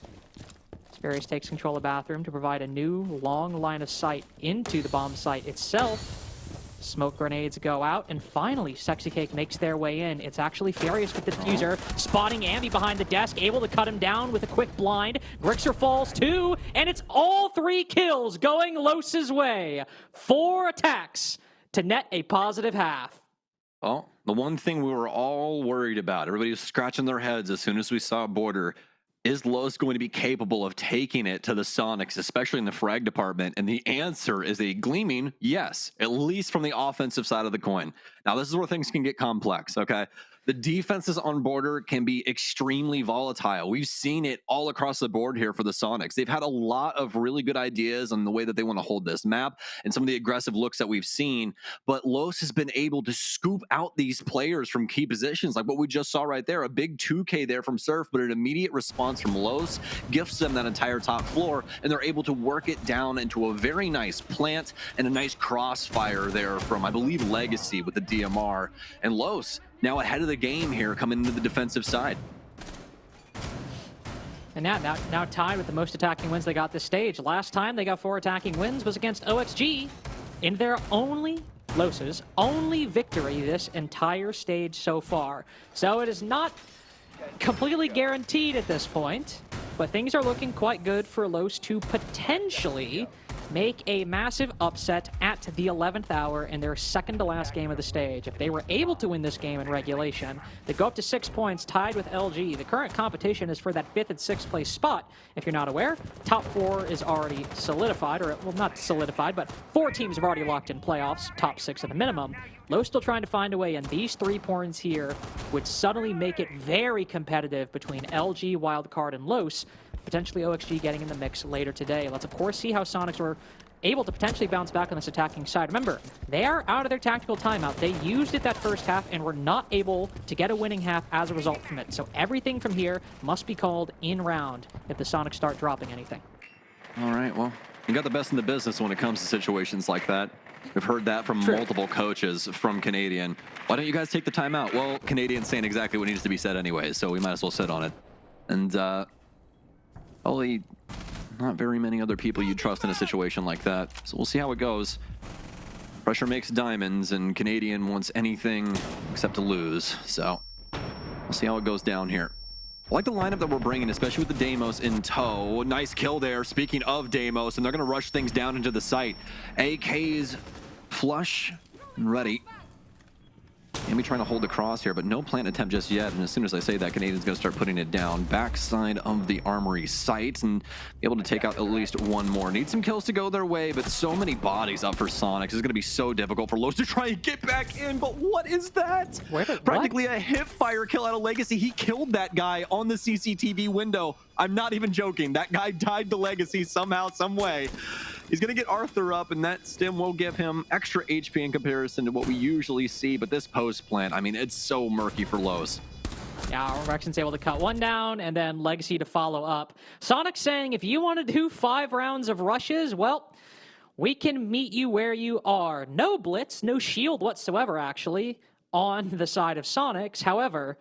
Sparius takes control of bathroom to provide a new long line of sight into the bomb site itself. Smoke grenades go out, and finally, Sexy Cake makes their way in. It's actually Furious with the diffuser, spotting Ambi behind the desk, able to cut him down with a quick blind. Grixer falls too, and it's all 3 kills going Los's way. 4 attacks to net a positive half. Well, the one thing we were all worried about, everybody was scratching their heads as soon as we saw Border, is Los going to be capable of taking it to the Soniqs, especially in the frag department? And the answer is a gleaming yes, at least from the offensive side of the coin. Now, this is where things can get complex, okay? The defenses on Border can be extremely volatile. We've seen it all across the board here for the Soniqs. They've had a lot of really good ideas on the way that they want to hold this map and some of the aggressive looks that we've seen, but Los has been able to scoop out these players from key positions, like what we just saw right there, a big 2K there from Surf, but an immediate response from Los gifts them that entire top floor, and they're able to work it down into a very nice plant and a nice crossfire there from, I believe, Legacy with the DMR. And Los now ahead of the game here, coming into the defensive side. And now tied with the most attacking wins they got this stage. Last time they got 4 attacking wins was against OXG in their Los's only victory this entire stage so far. So it is not completely guaranteed at this point, but things are looking quite good for Los to potentially make a massive upset at the 11th hour in their second to last game of the stage. If they were able to win this game in regulation, they go up to 6 points, tied with LG. The current competition is for that 5th and 6th place spot. If you're not aware, top 4 is already solidified, or, well, not solidified, but 4 teams have already locked in playoffs, top 6 at a minimum. Lowe's still trying to find a way, and these 3 points here would suddenly make it very competitive between LG, Wildcard, and Los. Potentially OXG getting in the mix later today. Let's, of course, see how Soniqs were able to potentially bounce back on this attacking side. Remember, they are out of their tactical timeout. They used it that first half and were not able to get a winning half as a result from it. So everything from here must be called in round if the Soniqs start dropping anything. All right, well, you got the best in the business when it comes to situations like that. We've heard that from multiple coaches from Canadian. Why don't you guys take the timeout? Well, Canadian's saying exactly what needs to be said anyway, so we might as well sit on it. And, probably not very many other people you'd trust in a situation like that. So we'll see how it goes. Pressure makes diamonds, and Canadian wants anything except to lose. So we'll see how it goes down here. I like the lineup that we're bringing, especially with the Deimos in tow. Nice kill there, speaking of Deimos, and they're going to rush things down into the site. AK's flush and ready. Amy trying to hold the cross here, but no plant attempt just yet. And as soon as I say that, Canadian's going to start putting it down. Backside of the armory site and be able to take out at least one more. Need some kills to go their way, but so many bodies up for Soniqs. It's going to be so difficult for Los to try and get back in. But what is that? Practically a hip fire kill out of Legacy. He killed that guy on the CCTV window. I'm not even joking. That guy died to Legacy somehow, some way. He's going to get Arthur up, and that stim will give him extra HP in comparison to what we usually see. But this post plant, I mean, it's so murky for Los. Yeah, Rexon's able to cut one down, and then Legacy to follow up. Sonic saying, if you want to do 5 rounds of rushes, well, we can meet you where you are. No blitz, no shield whatsoever, actually, on the side of Soniqs. However,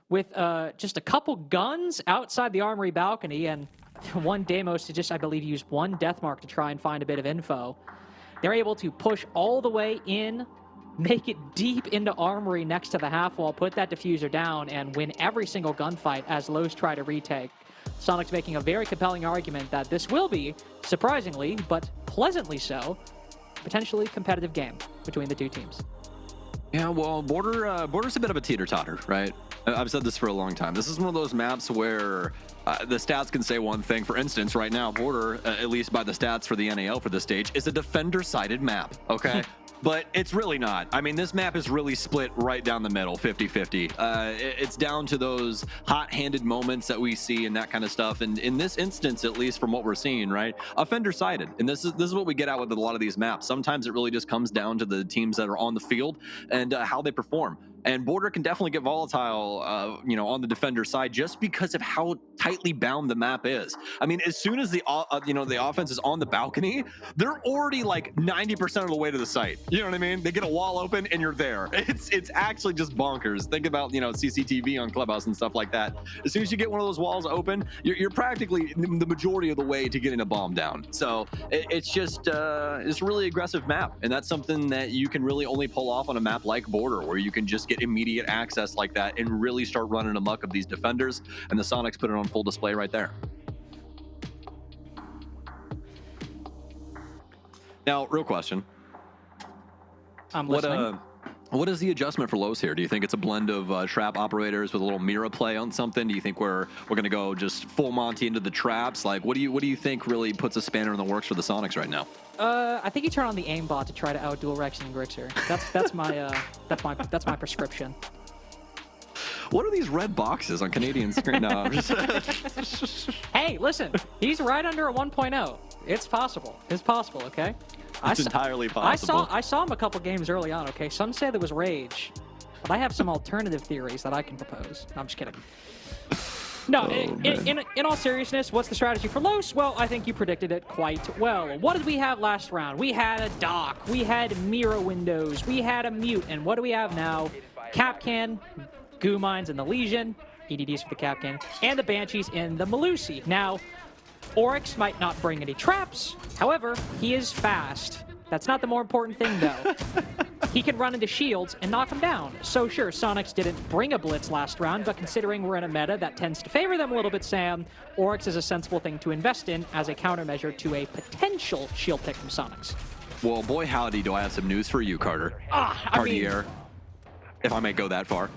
with just a couple guns outside the armory balcony and one Deimos to just, I believe, use one Deathmark to try and find a bit of info, they're able to push all the way in, make it deep into armory next to the half wall, put that diffuser down, and win every single gunfight as Lowe's try to retake. Soniqs making a very compelling argument that this will be, surprisingly, but pleasantly so, potentially competitive game between the 2 teams. Yeah, well, Border's a bit of a teeter-totter, right? I've said this for a long time. This is one of those maps where the stats can say one thing. For instance, right now, Border, at least by the stats for the NAL for this stage, is a defender-sided map, okay? But it's really not. I mean, this map is really split right down the middle, 50-50. It's down to those hot-handed moments that we see and that kind of stuff. And in this instance, at least from what we're seeing, right, offender-sided. And this is what we get out with a lot of these maps. Sometimes it really just comes down to the teams that are on the field and how they perform. And Border can definitely get volatile, on the defender side just because of how tightly bound the map is. I mean, as soon as the offense is on the balcony, they're already like 90% of the way to the site. You know what I mean? They get a wall open and you're there. It's actually just bonkers. Think about, CCTV on Clubhouse and stuff like that. As soon as you get one of those walls open, you're practically the majority of the way to getting a bomb down. So it's a really aggressive map. And that's something that you can really only pull off on a map like Border, where you can just get immediate access like that and really start running amok of these defenders. And the Soniqs put it on full display right there. Now, real question. I'm listening. What is the adjustment for Los here? Do you think it's a blend of trap operators with a little mirror play on something? Do you think we're going to go just full Monty into the traps? Like, what do you think really puts a spanner in the works for the Soniqs right now? I think you turn on the aimbot to try to outduel Rex and Grixer. That's my prescription. What are these red boxes on Canadian screen? No, I'm just... Hey, listen, he's right under a 1.0. It's possible. It's possible, okay? It's entirely possible. I saw him a couple games early on, okay? Some say there was rage, but I have some alternative theories that I can propose. No, I'm just kidding. No, in all seriousness, what's the strategy for Los? Well, I think you predicted it quite well. What did we have last round? We had a dock, we had mirror windows, we had a mute, and what do we have now? Capcan, Goo Mines in the Legion, EDDs for the Capcan, and the Banshees in the Melusi. Now, Oryx might not bring any traps, however, he is fast. That's not the more important thing, though. He can run into shields and knock them down. So sure, Soniqs didn't bring a blitz last round, but considering we're in a meta that tends to favor them a little bit, Sam, Oryx is a sensible thing to invest in as a countermeasure to a potential shield pick from Soniqs. Well, boy howdy, do I have some news for you, Carter. Cartier, if I may go that far.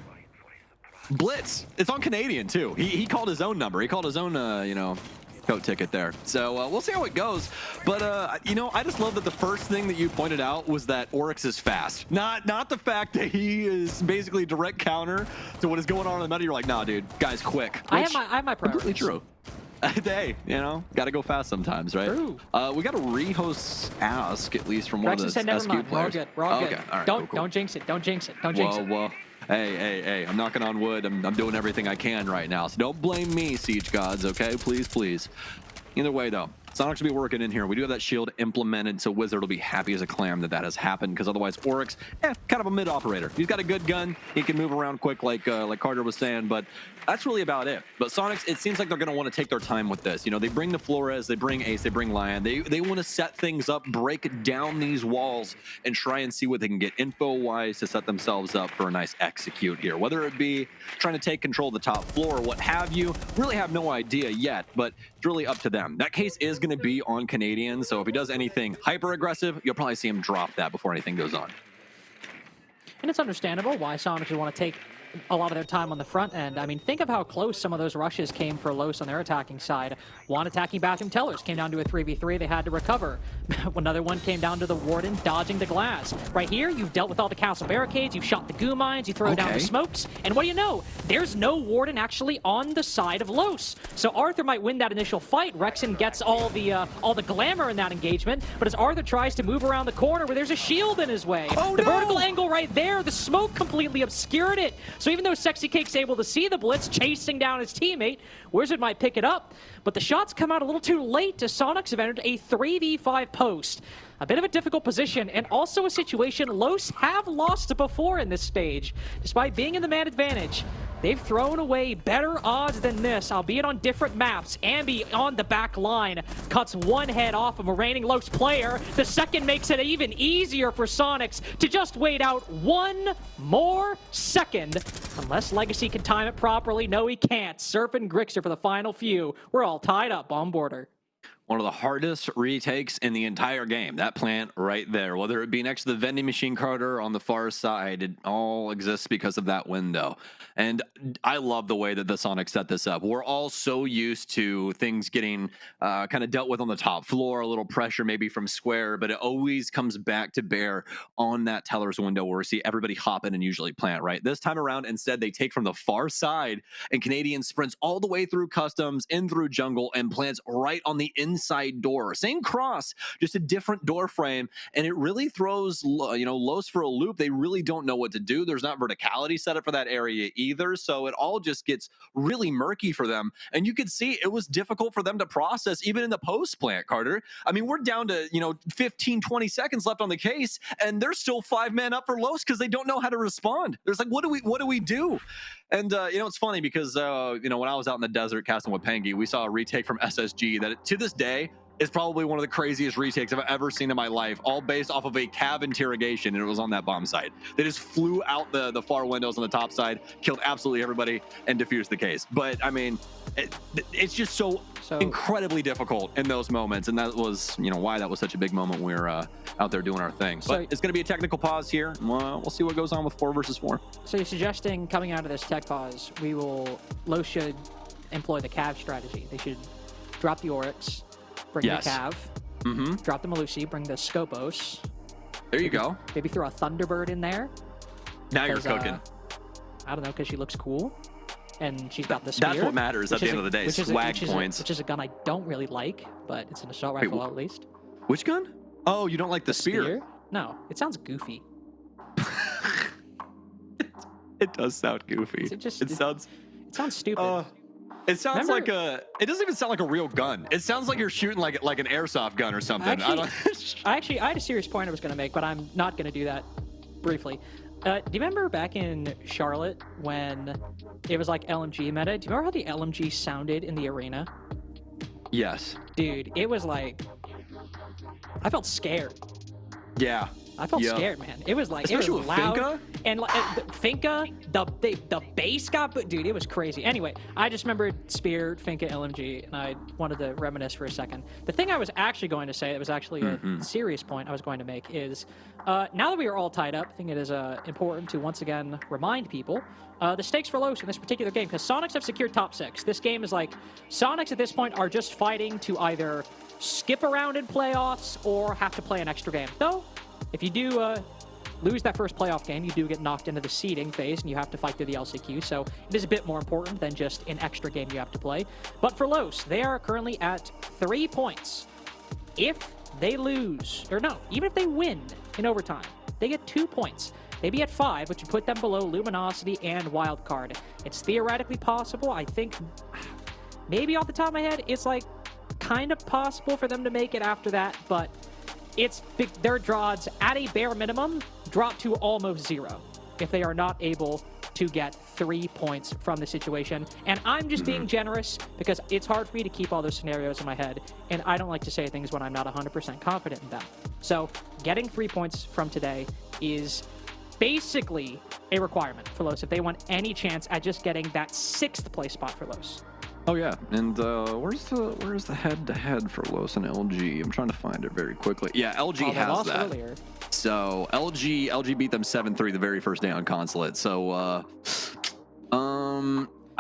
Blitz. It's on Canadian, too. He called his own number. He called his own, coat ticket there. So we'll see how it goes. But, I just love that the first thing that you pointed out was that Oryx is fast. Not the fact that he is basically direct counter to what is going on in the meta. You're like, nah, dude, guy's quick. I have my priorities. Completely true. Hey, got to go fast sometimes, right? True. We got a rehost ask, at least from one Rex of the said, never SQ mind. players. We're all good. Okay, all right, Don't cool. jinx it. Don't jinx it. Don't jinx it. Whoa. Hey, I'm knocking on wood. I'm doing everything I can right now. So don't blame me, Siege Gods, okay? Please. Either way, though, Soniqs will be working in here. We do have that shield implemented, so Wizard will be happy as a clam that has happened, because otherwise Oryx, kind of a mid-operator. He's got a good gun. He can move around quick like Carter was saying, but that's really about it. But Soniqs, it seems like they're going to want to take their time with this. They bring the Flores, they bring Ace, they bring Lion. They want to set things up, break down these walls, and try and see what they can get info-wise to set themselves up for a nice execute here. Whether it be trying to take control of the top floor or what have you, really have no idea yet, but it's really up to them. That case is going to be on Canadian, so if he does anything hyper-aggressive, you'll probably see him drop that before anything goes on. And it's understandable why Soniqs would want to take a lot of their time on the front end. I mean, think of how close some of those rushes came for Los on their attacking side. One attacking Bathroom Tellers came down to a 3v3 they had to recover. Another one came down to the Warden dodging the glass. Right here, you've dealt with all the castle barricades, you've shot the goo mines, you throw down the smokes, and what do you know? There's no Warden actually on the side of Los. So Arthur might win that initial fight. Rexon gets all the glamour in that engagement, but as Arthur tries to move around the corner where there's a shield in his way, the vertical angle right there, the smoke completely obscured it. So even though Sexy Cake's able to see the blitz chasing down his teammate, Wizard might pick it up, but the shots come out a little too late as Soniqs have entered a 3v5 post. A bit of a difficult position, and also a situation Los have lost before in this stage. Despite being in the man advantage, they've thrown away better odds than this, albeit on different maps. Ambi on the back line cuts one head off of a reigning Los player. The second makes it even easier for Soniqs to just wait out one more second. Unless Legacy can time it properly, no he can't. Surf and Grixer for the final few. We're all tied up on border. One of the hardest retakes in the entire game. That plant right there, whether it be next to the vending machine, Carter, on the far side, it all exists because of that window. And I love the way that the Soniqs set this up. We're all so used to things getting kind of dealt with on the top floor, a little pressure maybe from square, but it always comes back to bear on that teller's window where we see everybody hop in and usually plant, right? This time around, instead, they take from the far side, and Canadian sprints all the way through customs, in through jungle, and plants right on the inside inside door. Same cross, just a different door frame, and it really throws Los for a loop. They really don't know what to do. There's not verticality set up for that area either, so it all just gets really murky for them. And you could see it was difficult for them to process even in the post plant, Carter. I mean, we're down to 15, 20 seconds left on the case, and they're still 5 men up for Los because they don't know how to respond. There's like, what do we do? And it's funny because when I was out in the desert casting with Pengi, we saw a retake from SSG that to this day is probably one of the craziest retakes I've ever seen in my life, all based off of a cab interrogation, and it was on that bomb site. They just flew out the far windows on the top side, killed absolutely everybody, and defused the case. But I mean, it's just so incredibly difficult in those moments, and that was why that was such a big moment when we were out there doing our thing. But it's going to be a technical pause here. We'll see what goes on with 4 versus 4. So you're suggesting coming out of this tech pause, Los should employ the Cav strategy. They should drop the Oryx, bring the Cav, drop the Melusi, bring the Scopos. There you go. Maybe throw a Thunderbird in there. Now you're cooking. I don't know, because she looks cool. And she's got the spear. That's what matters at the end of the day. Swag points. Which is a gun I don't really like, but it's an assault rifle at least. Which gun? Oh, you don't like the spear? No, it sounds goofy. It does sound goofy. It sounds stupid. It sounds like it doesn't even sound like a real gun. It sounds like you're shooting like an airsoft gun or something. I had a serious point I was going to make, but I'm not going to do that briefly. Do you remember back in Charlotte when it was like LMG meta? Do you remember how the LMG sounded in the arena? Yes. Dude, it was like, I felt scared. Yeah. I felt scared, man. It was like, especially it was with loud. Finka? And Finka, the bass got, dude, it was crazy. Anyway, I just remembered Spear, Finka, LMG, and I wanted to reminisce for a second. The thing I was actually going to say, it was actually a serious point I was going to make, is now that we are all tied up, I think it is important to once again remind people the stakes for Los in this particular game, because Soniqs have secured top 6. This game is like, Soniqs at this point are just fighting to either skip around in playoffs or have to play an extra game. Though, if you do lose that first playoff game, you do get knocked into the seeding phase, and you have to fight through the LCQ, so it is a bit more important than just an extra game you have to play. But for Los, they are currently at 3 points. If they lose, or no, even if they win in overtime, they get 2 points. They'd be at 5, which would put them below Luminosity and Wildcard. It's theoretically possible. I think, maybe off the top of my head, it's like kind of possible for them to make it after that, but it's big. Their odds at a bare minimum drop to almost 0 if they are not able to get 3 points from the situation. And I'm just being generous because it's hard for me to keep all those scenarios in my head, and I don't like to say things when I'm not 100% confident in them. So getting 3 points from today is basically a requirement for Los if they want any chance at just getting that 6th place spot for Los. Oh yeah, and where's the head-to-head for Los and LG? I'm trying to find it very quickly. Yeah, LG has that. Earlier. So LG beat them 7-3 the very first day on Consulate. So I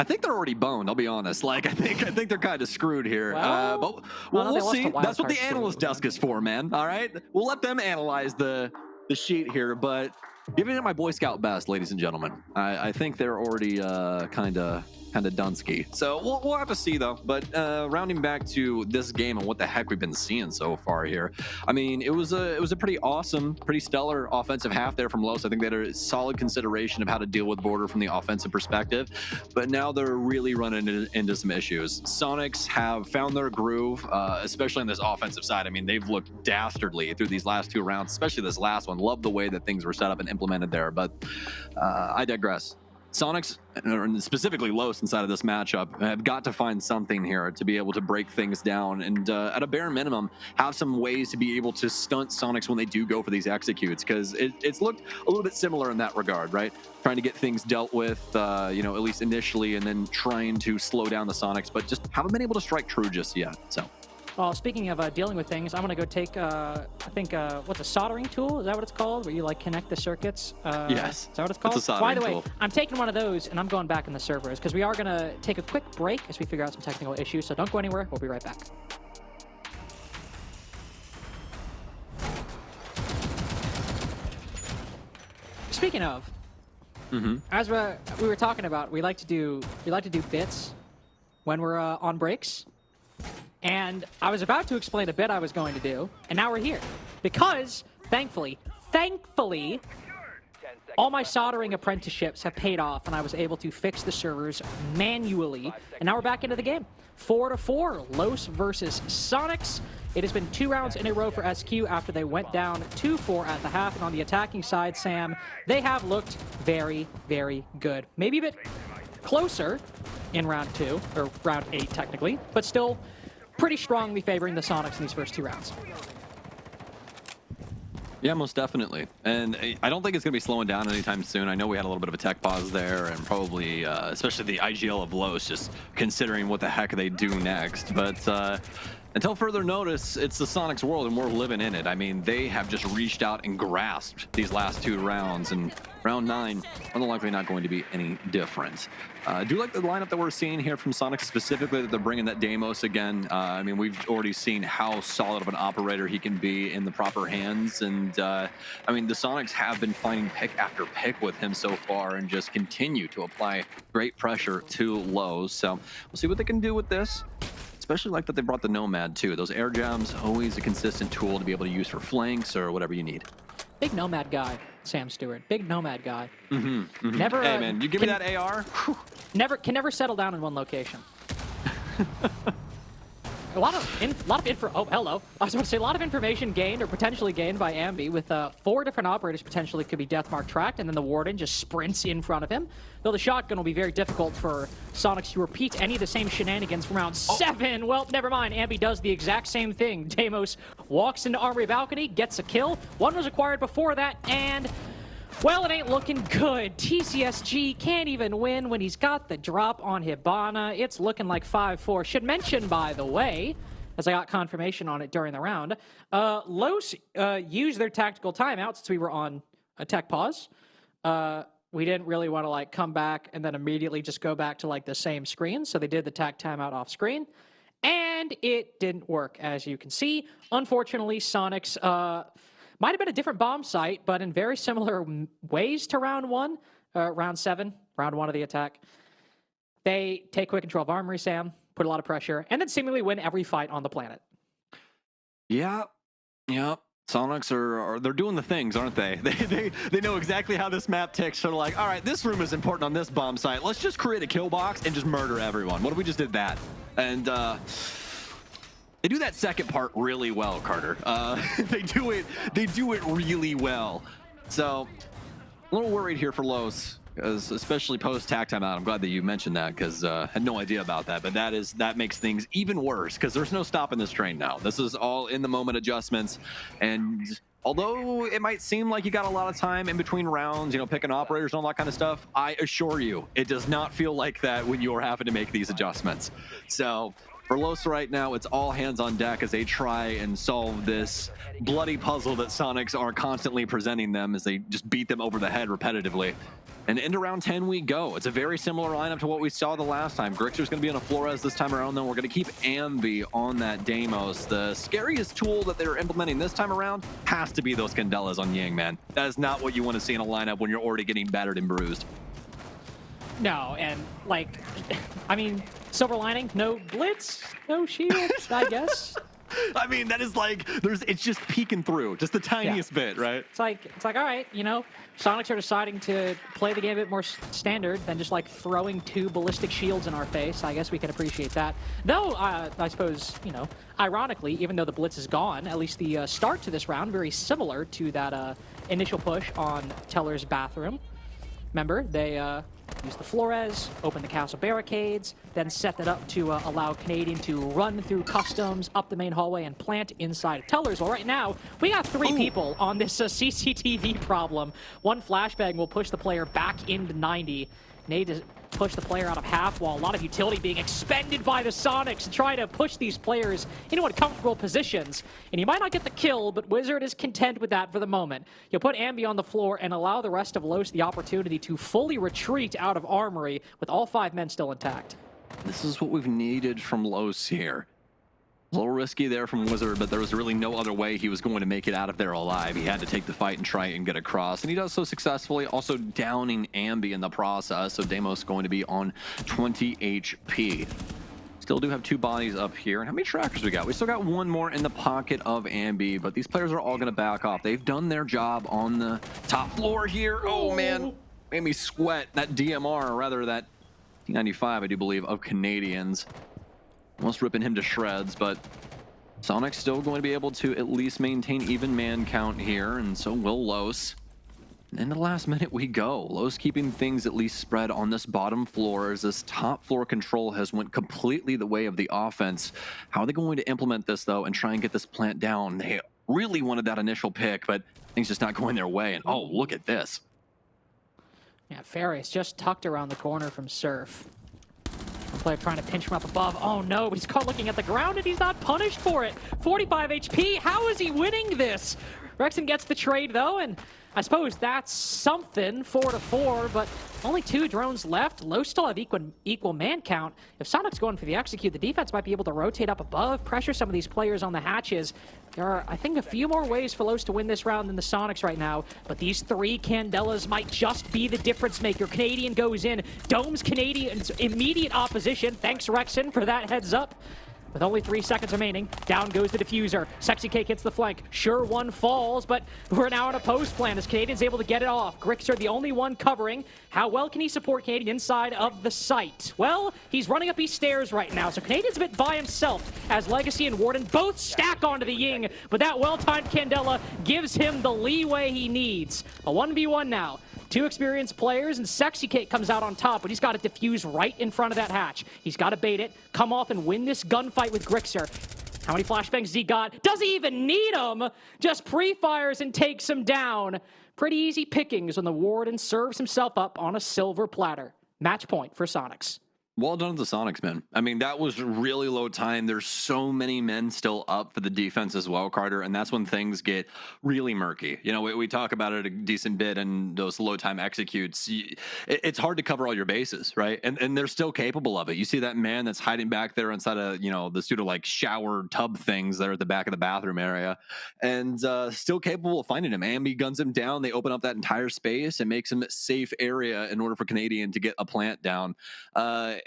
think they're already boned. I'll be honest. Like I think they're kind of screwed here. But we'll see. That's what the analyst desk is for, man. All right, we'll let them analyze the sheet here, but giving it my Boy Scout best, ladies and gentlemen. I think they're already kind of Dunsky. So we'll have to see though. But rounding back to this game and what the heck we've been seeing so far here. I mean, it was a pretty awesome, pretty stellar offensive half there from Los. I think they had a solid consideration of how to deal with Border from the offensive perspective. But now they're really running into some issues. Soniqs have found their groove, especially on this offensive side. I mean, they've looked dastardly through these last 2 rounds, especially this last one. Love the way that things were set up and implemented there. But I digress. Soniqs, and specifically Los inside of this matchup, have got to find something here to be able to break things down and at a bare minimum have some ways to be able to stunt Soniqs when they do go for these executes, because it's looked a little bit similar in that regard, right? Trying to get things dealt with, at least initially, and then trying to slow down the Soniqs, but just haven't been able to strike true just yet. So. Well, speaking of dealing with things, I'm going to go take, I think, what's a soldering tool? Is that what it's called? Where you, like, connect the circuits? Yes. Is that what it's called? It's a soldering tool. By the way, tool. I'm taking one of those, and I'm going back in the servers, because we are going to take a quick break as we figure out some technical issues, so don't go anywhere. We'll be right back. Speaking of, as we were talking about, we like to do bits when we're on breaks. And I was about to explain a bit I was going to do, and now we're here. Because, thankfully, all my soldering apprenticeships have paid off, and I was able to fix the servers manually. And now we're back into the game. 4-4, Los versus Soniqs. It has been 2 rounds in a row for SQ after they went down 2-4 at the half. And on the attacking side, Sam, they have looked very, very good. Maybe a bit closer in round 2, or round 8 technically, but still pretty strongly favoring the Soniqs in these first 2 rounds. Yeah, most definitely. And I don't think it's going to be slowing down anytime soon. I know we had a little bit of a tech pause there, and probably, especially the IGL of Los, just considering what the heck they do next. But until further notice, it's the Soniqs world, and we're living in it. I mean, they have just reached out and grasped these last 2 rounds, and round 9, more than likely not going to be any different. I do like the lineup that we're seeing here from Soniqs, specifically that they're bringing that Deimos again. I mean, we've already seen how solid of an operator he can be in the proper hands. And I mean, the Soniqs have been finding pick after pick with him so far and just continue to apply great pressure to Lowe's. So we'll see what they can do with this. Especially like that they brought the Nomad too. Those air gems, always a consistent tool to be able to use for flanks or whatever you need. Big Nomad guy, Sam Stewart. Big Nomad guy. Mm-hmm. Never. Hey man, you give me that AR. Can never settle down in one location. A lot of info. Oh, hello. I was about to say a lot of information gained or potentially gained by Ambi with 4 different operators potentially could be deathmark tracked, and then the Warden just sprints in front of him. Though the shotgun will be very difficult for Soniqs to repeat any of the same shenanigans from round 7. Well, never mind. Ambi does the exact same thing. Deimos walks into Armory balcony, gets a kill. One was acquired before that, and well, it ain't looking good. TCSG can't even win when he's got the drop on Hibana. It's looking like 5-4. Should mention, by the way, as I got confirmation on it during the round, Los used their tactical timeout since we were on a tech pause. We didn't really want to like come back and then immediately just go back to like the same screen. So they did the tech timeout off screen. And it didn't work, as you can see. Unfortunately, Soniqs might have been a different bomb site, but in very similar ways to round 1, round 7, round 1 of the attack. They take quick control of Armory, Sam, put a lot of pressure, and then seemingly win every fight on the planet. Yeah. Soniqs they're doing the things, aren't they? They know exactly how this map ticks. Sort of like, all right, this room is important on this bomb site. Let's just create a kill box and just murder everyone. What if we just did that? And they do that second part really well, Carter. They do it really well. So a little worried here for Los, because especially post tac timeout. I'm glad that you mentioned that, because I had no idea about that. But that makes things even worse, because there's no stopping this train now. This is all in the moment adjustments. And although it might seem like you got a lot of time in between rounds, you know, picking operators and all that kind of stuff, I assure you, it does not feel like that when you're having to make these adjustments. So for Los right now, it's all hands on deck as they try and solve this bloody puzzle that Soniqs are constantly presenting them as they just beat them over the head repetitively. And into round 10 we go. It's a very similar lineup to what we saw the last time. Grixer's going to be on a Flores this time around, though. We're going to keep Ambi on that Deimos. The scariest tool that they're implementing this time around has to be those Candelas on Yang, man. That is not what you want to see in a lineup when you're already getting battered and bruised. No, and like, I mean, silver lining, no blitz, no shield, I guess. I mean, that is like, it's just peeking through, just the tiniest bit, right? It's like, all right, you know, Soniqs are deciding to play the game a bit more standard than just like throwing 2 ballistic shields in our face. I guess we can appreciate that. Though, I suppose, you know, ironically, even though the blitz is gone, at least the start to this round very similar to that initial push on Teller's bathroom. Remember, they use the Flores, open the castle barricades, then set that up to allow Canadian to run through customs, up the main hallway, and plant inside of Tellers. Well, right now, we got 3 people on this CCTV problem. One flashbang will push the player back into 90. Need to push the player out of half, while a lot of utility being expended by the Soniqs to try to push these players into uncomfortable positions. And you might not get the kill, but Wizard is content with that for the moment. You'll put Ambi on the floor and allow the rest of Los the opportunity to fully retreat out of Armory with all 5 men still intact. This is what we've needed from Los here. A little risky there from Wizard, but there was really no other way he was going to make it out of there alive. He had to take the fight and try and get across, and he does so successfully, also downing Ambi in the process, so Deimos going to be on 20 HP. Still do have 2 bodies up here. And how many trackers we got? We still got 1 more in the pocket of Ambi, but these players are all going to back off. They've done their job on the top floor here. Oh, man. Made me sweat. That DMR, or rather that T95, I do believe, of Canadians. Almost ripping him to shreds, but Soniqs still going to be able to at least maintain even man count here, and so will Los. And in the last minute we go. Los keeping things at least spread on this bottom floor as this top floor control has went completely the way of the offense. How are they going to implement this though and try and get this plant down? They really wanted that initial pick, but things just not going their way. And oh, look at this. Yeah, Farius just tucked around the corner from Surf. Player trying to pinch him up above. Oh no, he's caught looking at the ground and he's not punished for it. 45 HP, how is he winning this? Rexon gets the trade though, and I suppose that's something, 4-4, but only 2 drones left. Los still have equal man count. If Soniqs going for the execute, the defense might be able to rotate up above, pressure some of these players on the hatches. There are, I think, a few more ways for Los to win this round than the Soniqs right now, but these 3 Candelas might just be the difference maker. Canadian goes in, domes Canadian's immediate opposition. Thanks, Rexon, for that heads up. With only 3 seconds remaining, down goes the diffuser. Sexy Cake hits the flank. Sure, one falls, but we're now in a post plan as Canadian's able to get it off. Grixer, the only one covering. How well can he support Canadian inside of the site? Well, he's running up these stairs right now, so Canadian's a bit by himself as Legacy and Warden both stack onto the Ying, but that well-timed Candela gives him the leeway he needs. A 1v1 now. 2 experienced players, and Sexy Cake comes out on top, but he's got to defuse right in front of that hatch. He's got to bait it, come off and win this gunfight with Grixer. How many flashbangs has he got? Does he even need them? Just pre-fires and takes him down. Pretty easy pickings when the Warden serves himself up on a silver platter. Match point for Soniqs. Well done to the Soniqs, man. I mean, that was really low time. There's so many men still up for the defense as well, Carter, and that's when things get really murky. You know, we talk about it a decent bit in those low time executes. It's hard to cover all your bases, right? And they're still capable of it. You see that man that's hiding back there inside of, you know, the sort of like shower tub things there at the back of the bathroom area, and still capable of finding him. Ambi guns him down. They open up that entire space and makes him a safe area in order for Canadian to get a plant down.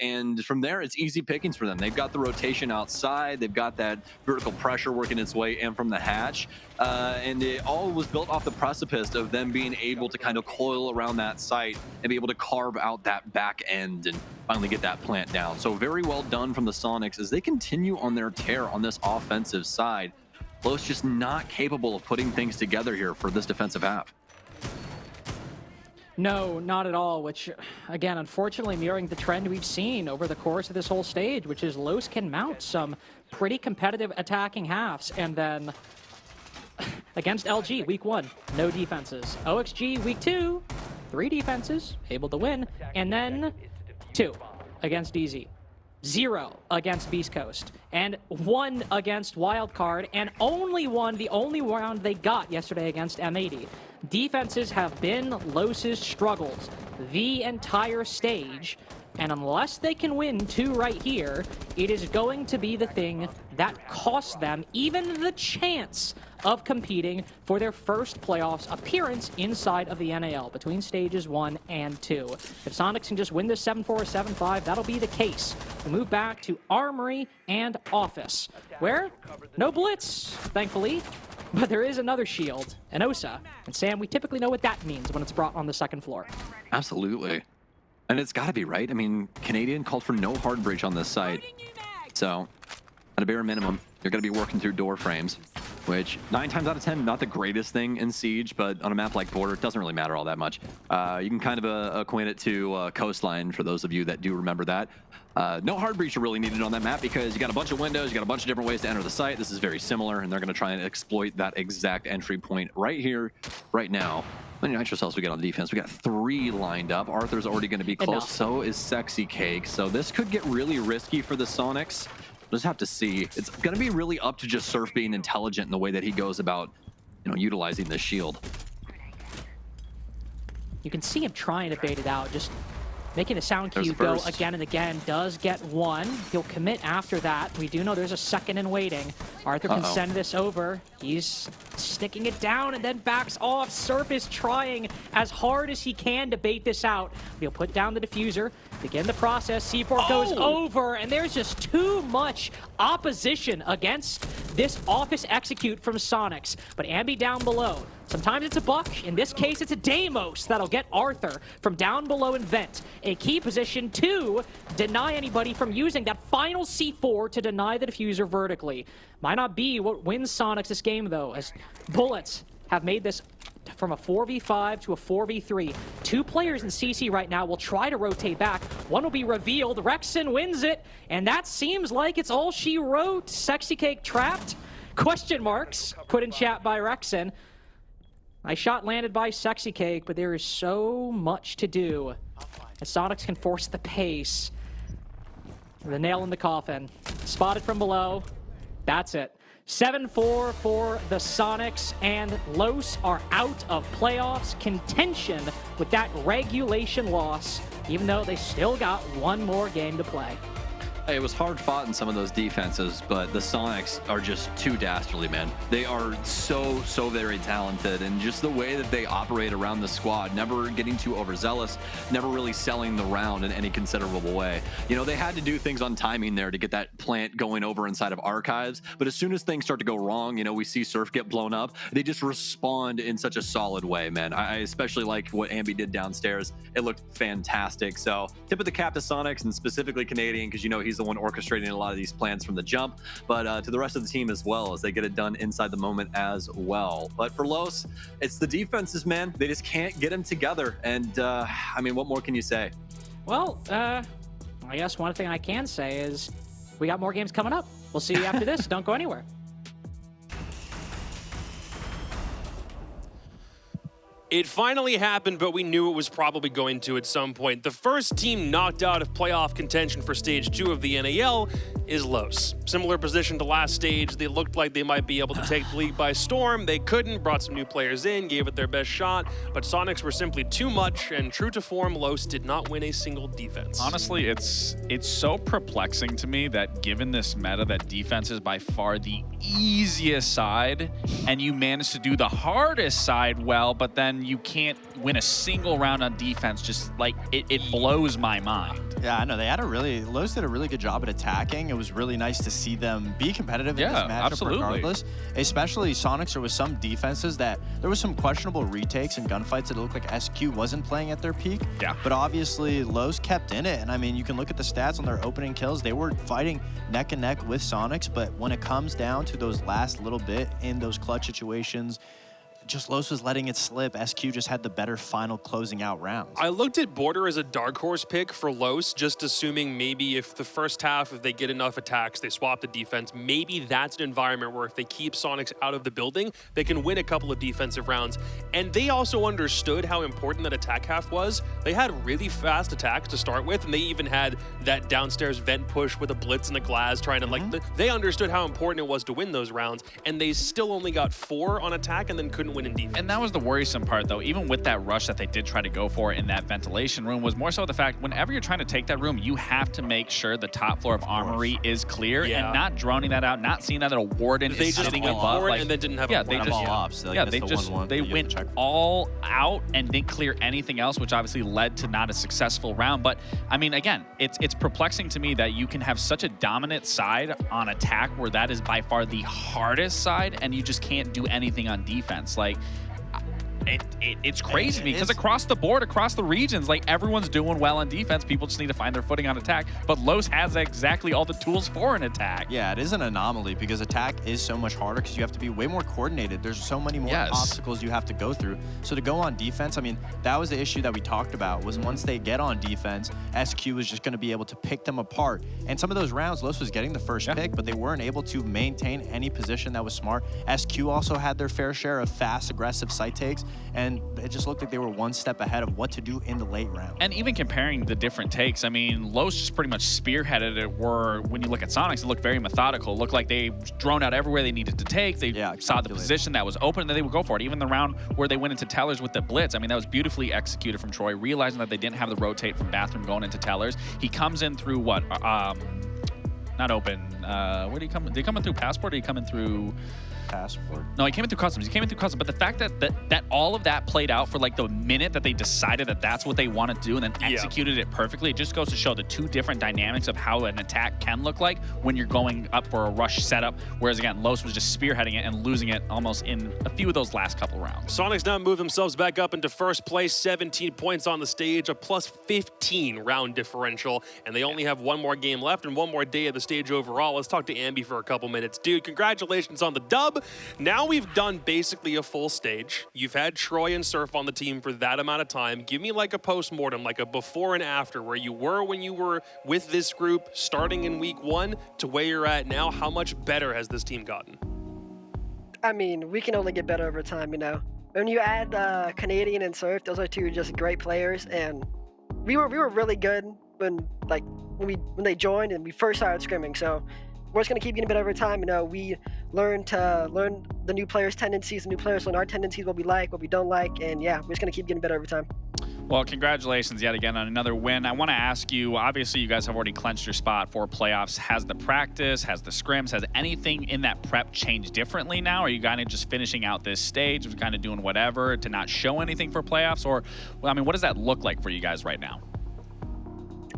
And from there, it's easy pickings for them. They've got the rotation outside. They've got that vertical pressure working its way in from the hatch. And it all was built off the precipice of them being able to kind of coil around that site and be able to carve out that back end and finally get that plant down. So very well done from the Soniqs as they continue on their tear on this offensive side. Los just not capable of putting things together here for this defensive half. No, not at all, which, again, unfortunately mirroring the trend we've seen over the course of this whole stage, which is Los can mount some pretty competitive attacking halves, and then against LG, week 1, no defenses. OXG, week 2, 3 defenses, able to win, and then 2 against DZ. 0 against Beast Coast, and 1 against Wildcard, and only 1, the only round they got yesterday against M80. Defenses have been Los's struggles the entire stage, and unless they can win 2 right here, it is going to be the thing that costs them even the chance of competing for their first playoffs appearance inside of the NAL between stages 1 and 2. If Soniqs can just win this 7-4 or 7-5, that'll be the case. We move back to Armory and Office, where no blitz, thankfully, but there is another shield, an OSA. And Sam, we typically know what that means when it's brought on the second floor. Absolutely. And it's got to be, right? I mean, Canadian called for no hard breach on this site. So, at a bare minimum, you're going to be working through door frames, which 9 times out of 10, not the greatest thing in Siege, but on a map like Border, it doesn't really matter all that much. You can kind of acquaint it to Coastline, for those of you that do remember that. No hard breach are really needed on that map because you got a bunch of windows, you got a bunch of different ways to enter the site. This is very similar, and they're going to try and exploit that exact entry point right here, right now. How many nitro cells we get on defense? We got 3 lined up. Arthur's already going to be close. Enough. So is Sexy Cake. So this could get really risky for the Soniqs. We'll just have to see. It's going to be really up to just Surf being intelligent in the way that he goes about, you know, utilizing this shield. You can see him trying to bait it out, just making the sound cue go again and again. Does get 1. He'll commit after that. We do know there's a second in waiting. Arthur can send this over. He's sticking it down and then backs off. Surf is trying as hard as he can to bait this out. He'll put down the diffuser. Begin the process. C4 goes over, and there's just too much opposition against this office execute from Soniqs. But Ambi down below. Sometimes it's a Buck. In this case, it's a Deimos that'll get Arthur from down below in Vent. A key position to deny anybody from using that final C4 to deny the diffuser vertically. Might not be what wins Soniqs this game, though, as Bullets have made this from a 4v5 to a 4v3. 2 players in CC right now will try to rotate back. One will be revealed. Rexen wins it, and that seems like it's all she wrote. Sexy Cake trapped? Question marks put in chat by Rexen. Nice shot landed by Sexy Cake, but there is so much to do as Soniqs can force the pace. The nail in the coffin. Spotted from below. That's it. 7-4 for the Soniqs, and Los are out of playoffs contention with that regulation loss, even though they still got one more game to play. It was hard fought in some of those defenses, but the Soniqs are just too dastardly, man. They are so very talented, and just the way that they operate around the squad, never getting too overzealous, never really selling the round in any considerable way. You know, they had to do things on timing there to get that plant going over inside of Archives, but as soon as things start to go wrong, you know, we see Surf get blown up, they just respond in such a solid way, man. I especially like what Ambi did downstairs. It looked fantastic. So tip of the cap to Soniqs, and specifically Canadian, because you know he's the one orchestrating a lot of these plans from the jump, but to the rest of the team as well, as they get it done inside the moment as well. But for Los, it's the defenses, man. They just can't get them together, and I mean, what more can you say? Well, I guess one thing I can say is we got more games coming up. We'll see you after this. Don't go anywhere. It finally happened, but we knew it was probably going to at some point. The first team knocked out of playoff contention for Stage 2 of the NAL is Los. Similar position to last stage. They looked like they might be able to take the league by storm. They couldn't, brought some new players in, gave it their best shot, but Soniqs were simply too much, and true to form, Los did not win a single defense. Honestly, it's so perplexing to me that given this meta, that defense is by far the easiest side, and you manage to do the hardest side well, but then you can't win a single round on defense. Just like, it blows my mind. Yeah, I know. They had Los did a really good job at attacking. It was really nice to see them be competitive in this matchup absolutely. regardless. Especially Soniqs, there was some defenses that there was some questionable retakes and gunfights that it looked like SQ wasn't playing at their peak. Yeah. But obviously, Los kept in it. And I mean, you can look at the stats on their opening kills. They were fighting neck and neck with Soniqs, but when it comes down to those last little bit in those clutch situations, just Los was letting it slip. SQ just had the better final closing out rounds. I looked at Border as a dark horse pick for Los, just assuming maybe if the first half, if they get enough attacks, they swap the defense, maybe that's an environment where if they keep Soniqs out of the building, they can win a couple of defensive rounds. And they also understood how important that attack half was. They had really fast attacks to start with, and they even had that downstairs vent push with a blitz and a glass trying to they understood how important it was to win those rounds, and they still only got 4 on attack and then couldn't win in defense. And that was the worrisome part, though. Even with that rush that they did try to go for in that ventilation room, was more so the fact whenever you're trying to take that room, you have to make sure the top floor of Armory is clear, and not droning that out, not seeing that a warden is sitting above. Like, and then didn't have they went all out and didn't clear anything else, which obviously led to not a successful round. But I mean, again, it's perplexing to me that you can have such a dominant side on attack where that is by far the hardest side, and you just can't do anything on defense. Like, it's crazy to me because across the board, across the regions, like everyone's doing well on defense. People just need to find their footing on attack. But Los has exactly all the tools for an attack. Yeah, it is an anomaly because attack is so much harder because you have to be way more coordinated. There's so many more obstacles you have to go through. So to go on defense, I mean, that was the issue that we talked about, was once they get on defense, SQ was just going to be able to pick them apart. And some of those rounds, Los was getting the first pick, but they weren't able to maintain any position that was smart. SQ also had their fair share of fast, aggressive site takes, and it just looked like they were one step ahead of what to do in the late round. And even comparing the different takes, I mean, Los just pretty much spearheaded it, where when you look at Soniqs, it looked very methodical. It looked like they drone out everywhere they needed to take. They saw the position that was open, and then they would go for it. Even the round where they went into Tellers with the blitz, I mean, that was beautifully executed from Troy, realizing that they didn't have the rotate from Bathroom going into Tellers. He comes in through what? Not open. Where did he come? Did he come in through Passport, or did he come in through... passport. No, he came in through customs. He came in through customs. But the fact that all of that played out for like the minute that they decided that that's what they want to do and then executed it perfectly, it just goes to show the two different dynamics of how an attack can look like when you're going up for a rush setup. Whereas again, Los was just spearheading it and losing it almost in a few of those last couple rounds. Soniqs now move themselves back up into first place, 17 points on the stage, a plus 15 round differential, and they only have one more game left and one more day of the stage overall. Let's talk to Ambi for a couple minutes. Dude, congratulations on the dub. Now we've done basically a full stage. You've had Troy and Surf on the team for that amount of time. Give me like a post-mortem, like a before and after, where you were when you were with this group starting in week 1 to where you're at now. How much better has this team gotten? I mean, we can only get better over time, you know. When you add Canadian and Surf, those are two just great players, and we were really good when they joined and we first started scrimming. So we're just gonna keep getting better over time. You know, we learn the new players' tendencies, the new players learn our tendencies, what we like, what we don't like, and yeah, we're just gonna keep getting better over time. Well, congratulations yet again on another win. I want to ask you, obviously you guys have already clinched your spot for playoffs. Has the practice, has the scrims, has anything in that prep changed differently now? Are you kind of just finishing out this stage, kind of doing whatever to not show anything for playoffs? Or, well, I mean, what does that look like for you guys right now?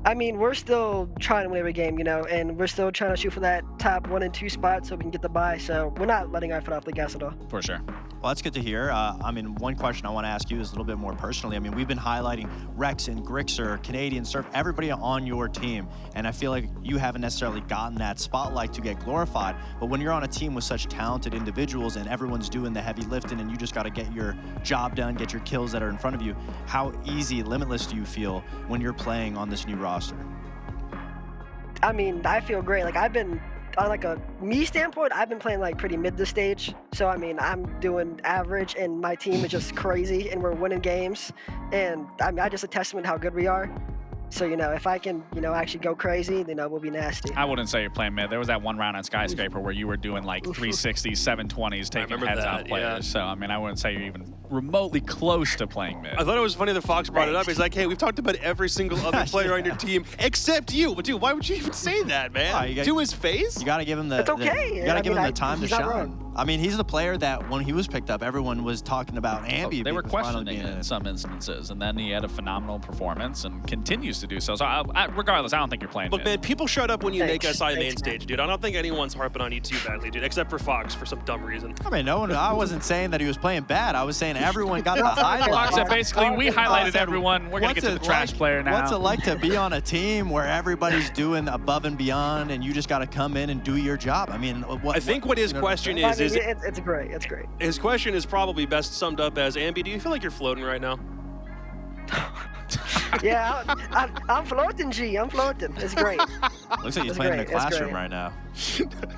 I mean, we're still trying to win every game, you know, and we're still trying to shoot for that top 1 and 2 spot so we can get the bye. So we're not letting our foot off the gas at all. For sure. Well, that's good to hear. I mean, one question I want to ask you is a little bit more personally. I mean, we've been highlighting Rex and Grixer, Canadian Surf, everybody on your team, and I feel like you haven't necessarily gotten that spotlight to get glorified. But when you're on a team with such talented individuals and everyone's doing the heavy lifting and you just got to get your job done, get your kills that are in front of you, how easy, limitless do you feel when you're playing on this new roster? I mean, I feel great. Like, I've been on like a me standpoint, I've been playing like pretty mid this stage. So I mean, I'm doing average and my team is just crazy and we're winning games. And I mean, I just a testament to how good we are. So, you know, if I can, you know, actually go crazy, you know, we'll be nasty. I wouldn't say you're playing mid. There was that one round on Skyscraper where you were doing like 360s, 720s, taking heads out players. Yeah. So, I mean, I wouldn't say you're even remotely close to playing mid. I thought it was funny that Fox brought it up. He's like, hey, we've talked about every single other player on your team except you. But dude, why would you even say that, man? To his face? You got to give him the, it's okay. You got to give him the time to shine. I mean, he's the player that when he was picked up, everyone was talking about Ambi. They were questioning it in some instances, and then he had a phenomenal performance and continues to do so. So, regardless, I don't think you're playing Look, mid. man, people shut up when you make SI main stage, dude. I don't think anyone's harping on you too badly, dude, except for Fox for some dumb reason. I mean, I wasn't saying that he was playing bad. I was saying everyone got the highlight. Fox said basically, we highlighted everyone. We're going to get to the trash player now. What's it like to be on a team where everybody's doing above and beyond, and you just got to come in and do your job? I mean, I think what his question is, it's great. It's great. His question is probably best summed up as, Ambi, do you feel like you're floating right now? Yeah, I'm floating, G. I'm floating. It's great. Looks like he's playing in a classroom right now.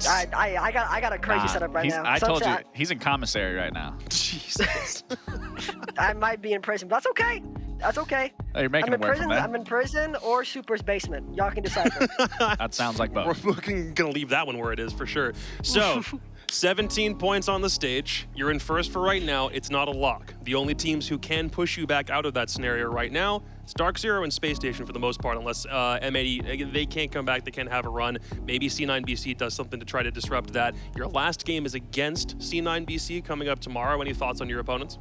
I got a crazy setup right now. I told you, he's in commissary right now. Jesus. I might be in prison, but that's okay. That's okay. Oh, you're making I'm in prison. I'm in prison or Super's basement. Y'all can decide. That sounds like both. We're gonna leave that one where it is for sure. So, 17 points on the stage. You're in first for right now. It's not a lock. The only teams who can push you back out of that scenario right now, Stark Zero and Space Station for the most part, unless M80, they can't come back, they can't have a run. Maybe C9BC does something to try to disrupt that. Your last game is against C9BC coming up tomorrow. Any thoughts on your opponents?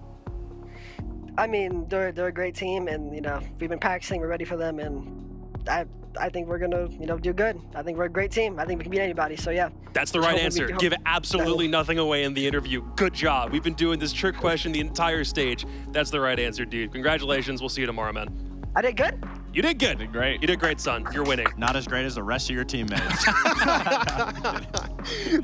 I mean, they're a great team, and you know, we've been practicing, we're ready for them, and I think we're gonna, you know, do good. I think we're a great team. I think we can beat anybody. So yeah. That's the right answer. Give absolutely nothing away in the interview. Good job. We've been doing this trick question the entire stage. That's the right answer, dude. Congratulations. We'll see you tomorrow, man. I did good. You did good. You did great. You did great, son. You're winning. Not as great as the rest of your teammates.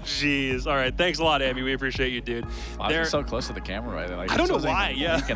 Jeez. All right. Thanks a lot, Ambi. We appreciate you, dude. Wow, you're so close to the camera right there. Like, I don't know why. Yeah. I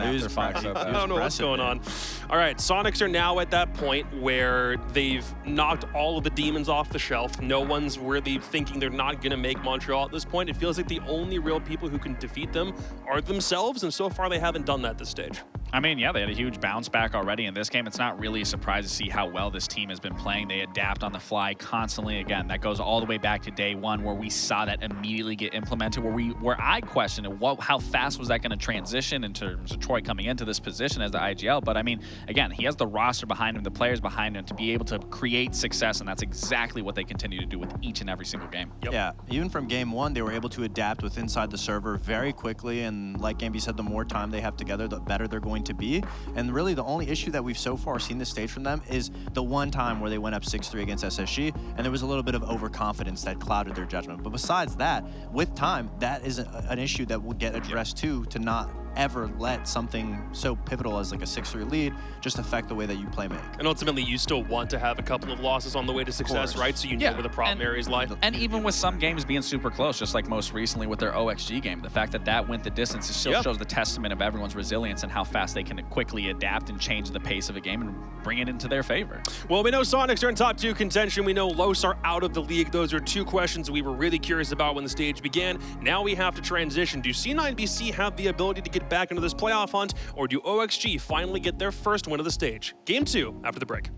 don't know what's going on. All right. Soniqs are now at that point where they've knocked all of the demons off the shelf. No one's really thinking they're not going to make Montreal at this point. It feels like the only real people who can defeat them are themselves, and so far they haven't done that this stage. I mean, yeah, they had a huge bounce back already in this game. It's not really a surprise to see how well this team has been playing. They adapt on the fly constantly. Again, that goes all the way back to day one where we saw that immediately get implemented, where I questioned how fast was that going to transition in terms of Troy coming into this position as the IGL. But I mean, again, he has the roster behind him, the players behind him to be able to create success, and that's exactly what they continue to do with each and every single game. Yep. Yeah, even from game one, they were able to adapt with inside the server very quickly, and like Gamby said, the more time they have together, the better they're going to be. And really, the only issue that we've so far seen this stage from them is the one time where they went up 6-3 against SSG, and there was a little bit of overconfidence that clouded their judgment. But besides that, with time, that is an issue that will get addressed too, to not ever let something so pivotal as like a 6-3 lead just affect the way that you play make. And ultimately, you still want to have a couple of losses on the way to success, right? So you know where the problem areas lie. And even with some games being super close, just like most recently with their OXG game, the fact that that went the distance, it still shows the testament of everyone's resilience and how fast they can quickly adapt and change the pace of a game and bring it into their favor. Well, we know Soniqs are in top 2 contention. We know Los are out of the league. Those are 2 questions we were really curious about when the stage began. Now we have to transition. Do C9BC have the ability to get back into this playoff hunt, or do OXG finally get their first win of the stage? Game 2 after the break.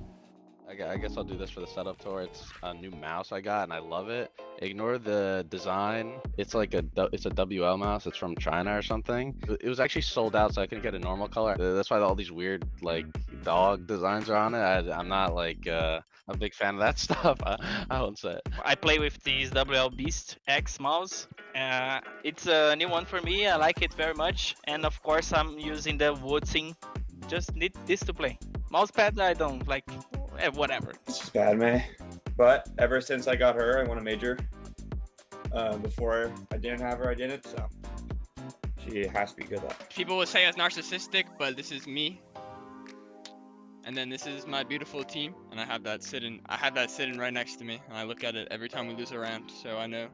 I guess I'll do this for the setup tour. It's a new mouse I got and I love it. Ignore the design. It's like it's a WL mouse. It's from China or something. It was actually sold out, so I couldn't get a normal color. That's why all these weird like dog designs are on it. I'm not like a big fan of that stuff. I won't say it. I play with this WL Beast X mouse. It's a new one for me. I like it very much. And of course, I'm using the Woodsing. Just need this to play. Mousepad, I don't like. Whatever. It's just bad, man. But ever since I got her, I won a major. Before I didn't have her, I didn't. So she has to be good at. People would say I was narcissistic, but this is me. And then this is my beautiful team, and I have that sitting right next to me, and I look at it every time we lose a round, so I know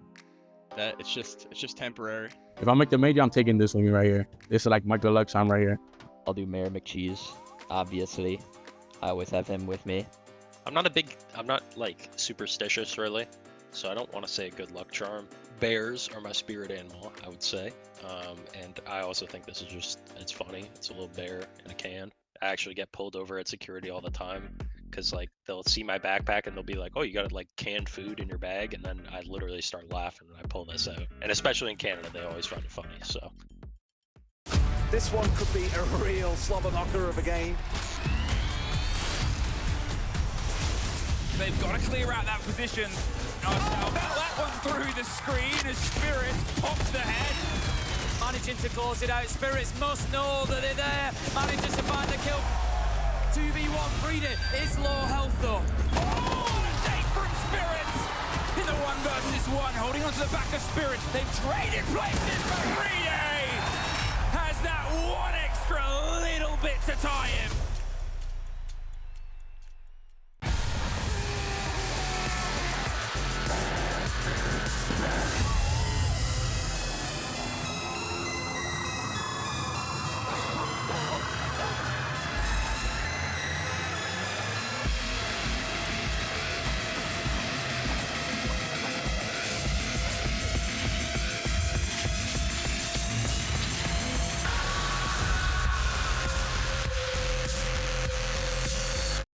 that it's just temporary. If I make the major, I'm taking this one right here. This is like my deluxe time right here. I'll do Mayor McCheese, obviously. I always have him with me. I'm not like superstitious really, so I don't want to say a good luck charm. Bears are my spirit animal, I would say. And I also think this is it's funny. It's a little bear in a can. I actually get pulled over at security all the time because like they'll see my backpack and they'll be like, oh, you got like canned food in your bag, and then I literally start laughing when I pull this out. And especially in Canada, they always find it funny. So this one could be a real slobber knocker of a game. They've got to clear out that position. That one through the screen as Spirit pops the head. Managing to close it out. Spirits must know that they're there. Manages to find the kill. 2v1 Breeder is low health though. Oh, the take from Spirits in the 1 versus 1, holding onto the back of Spirits. They've traded places for Breeder.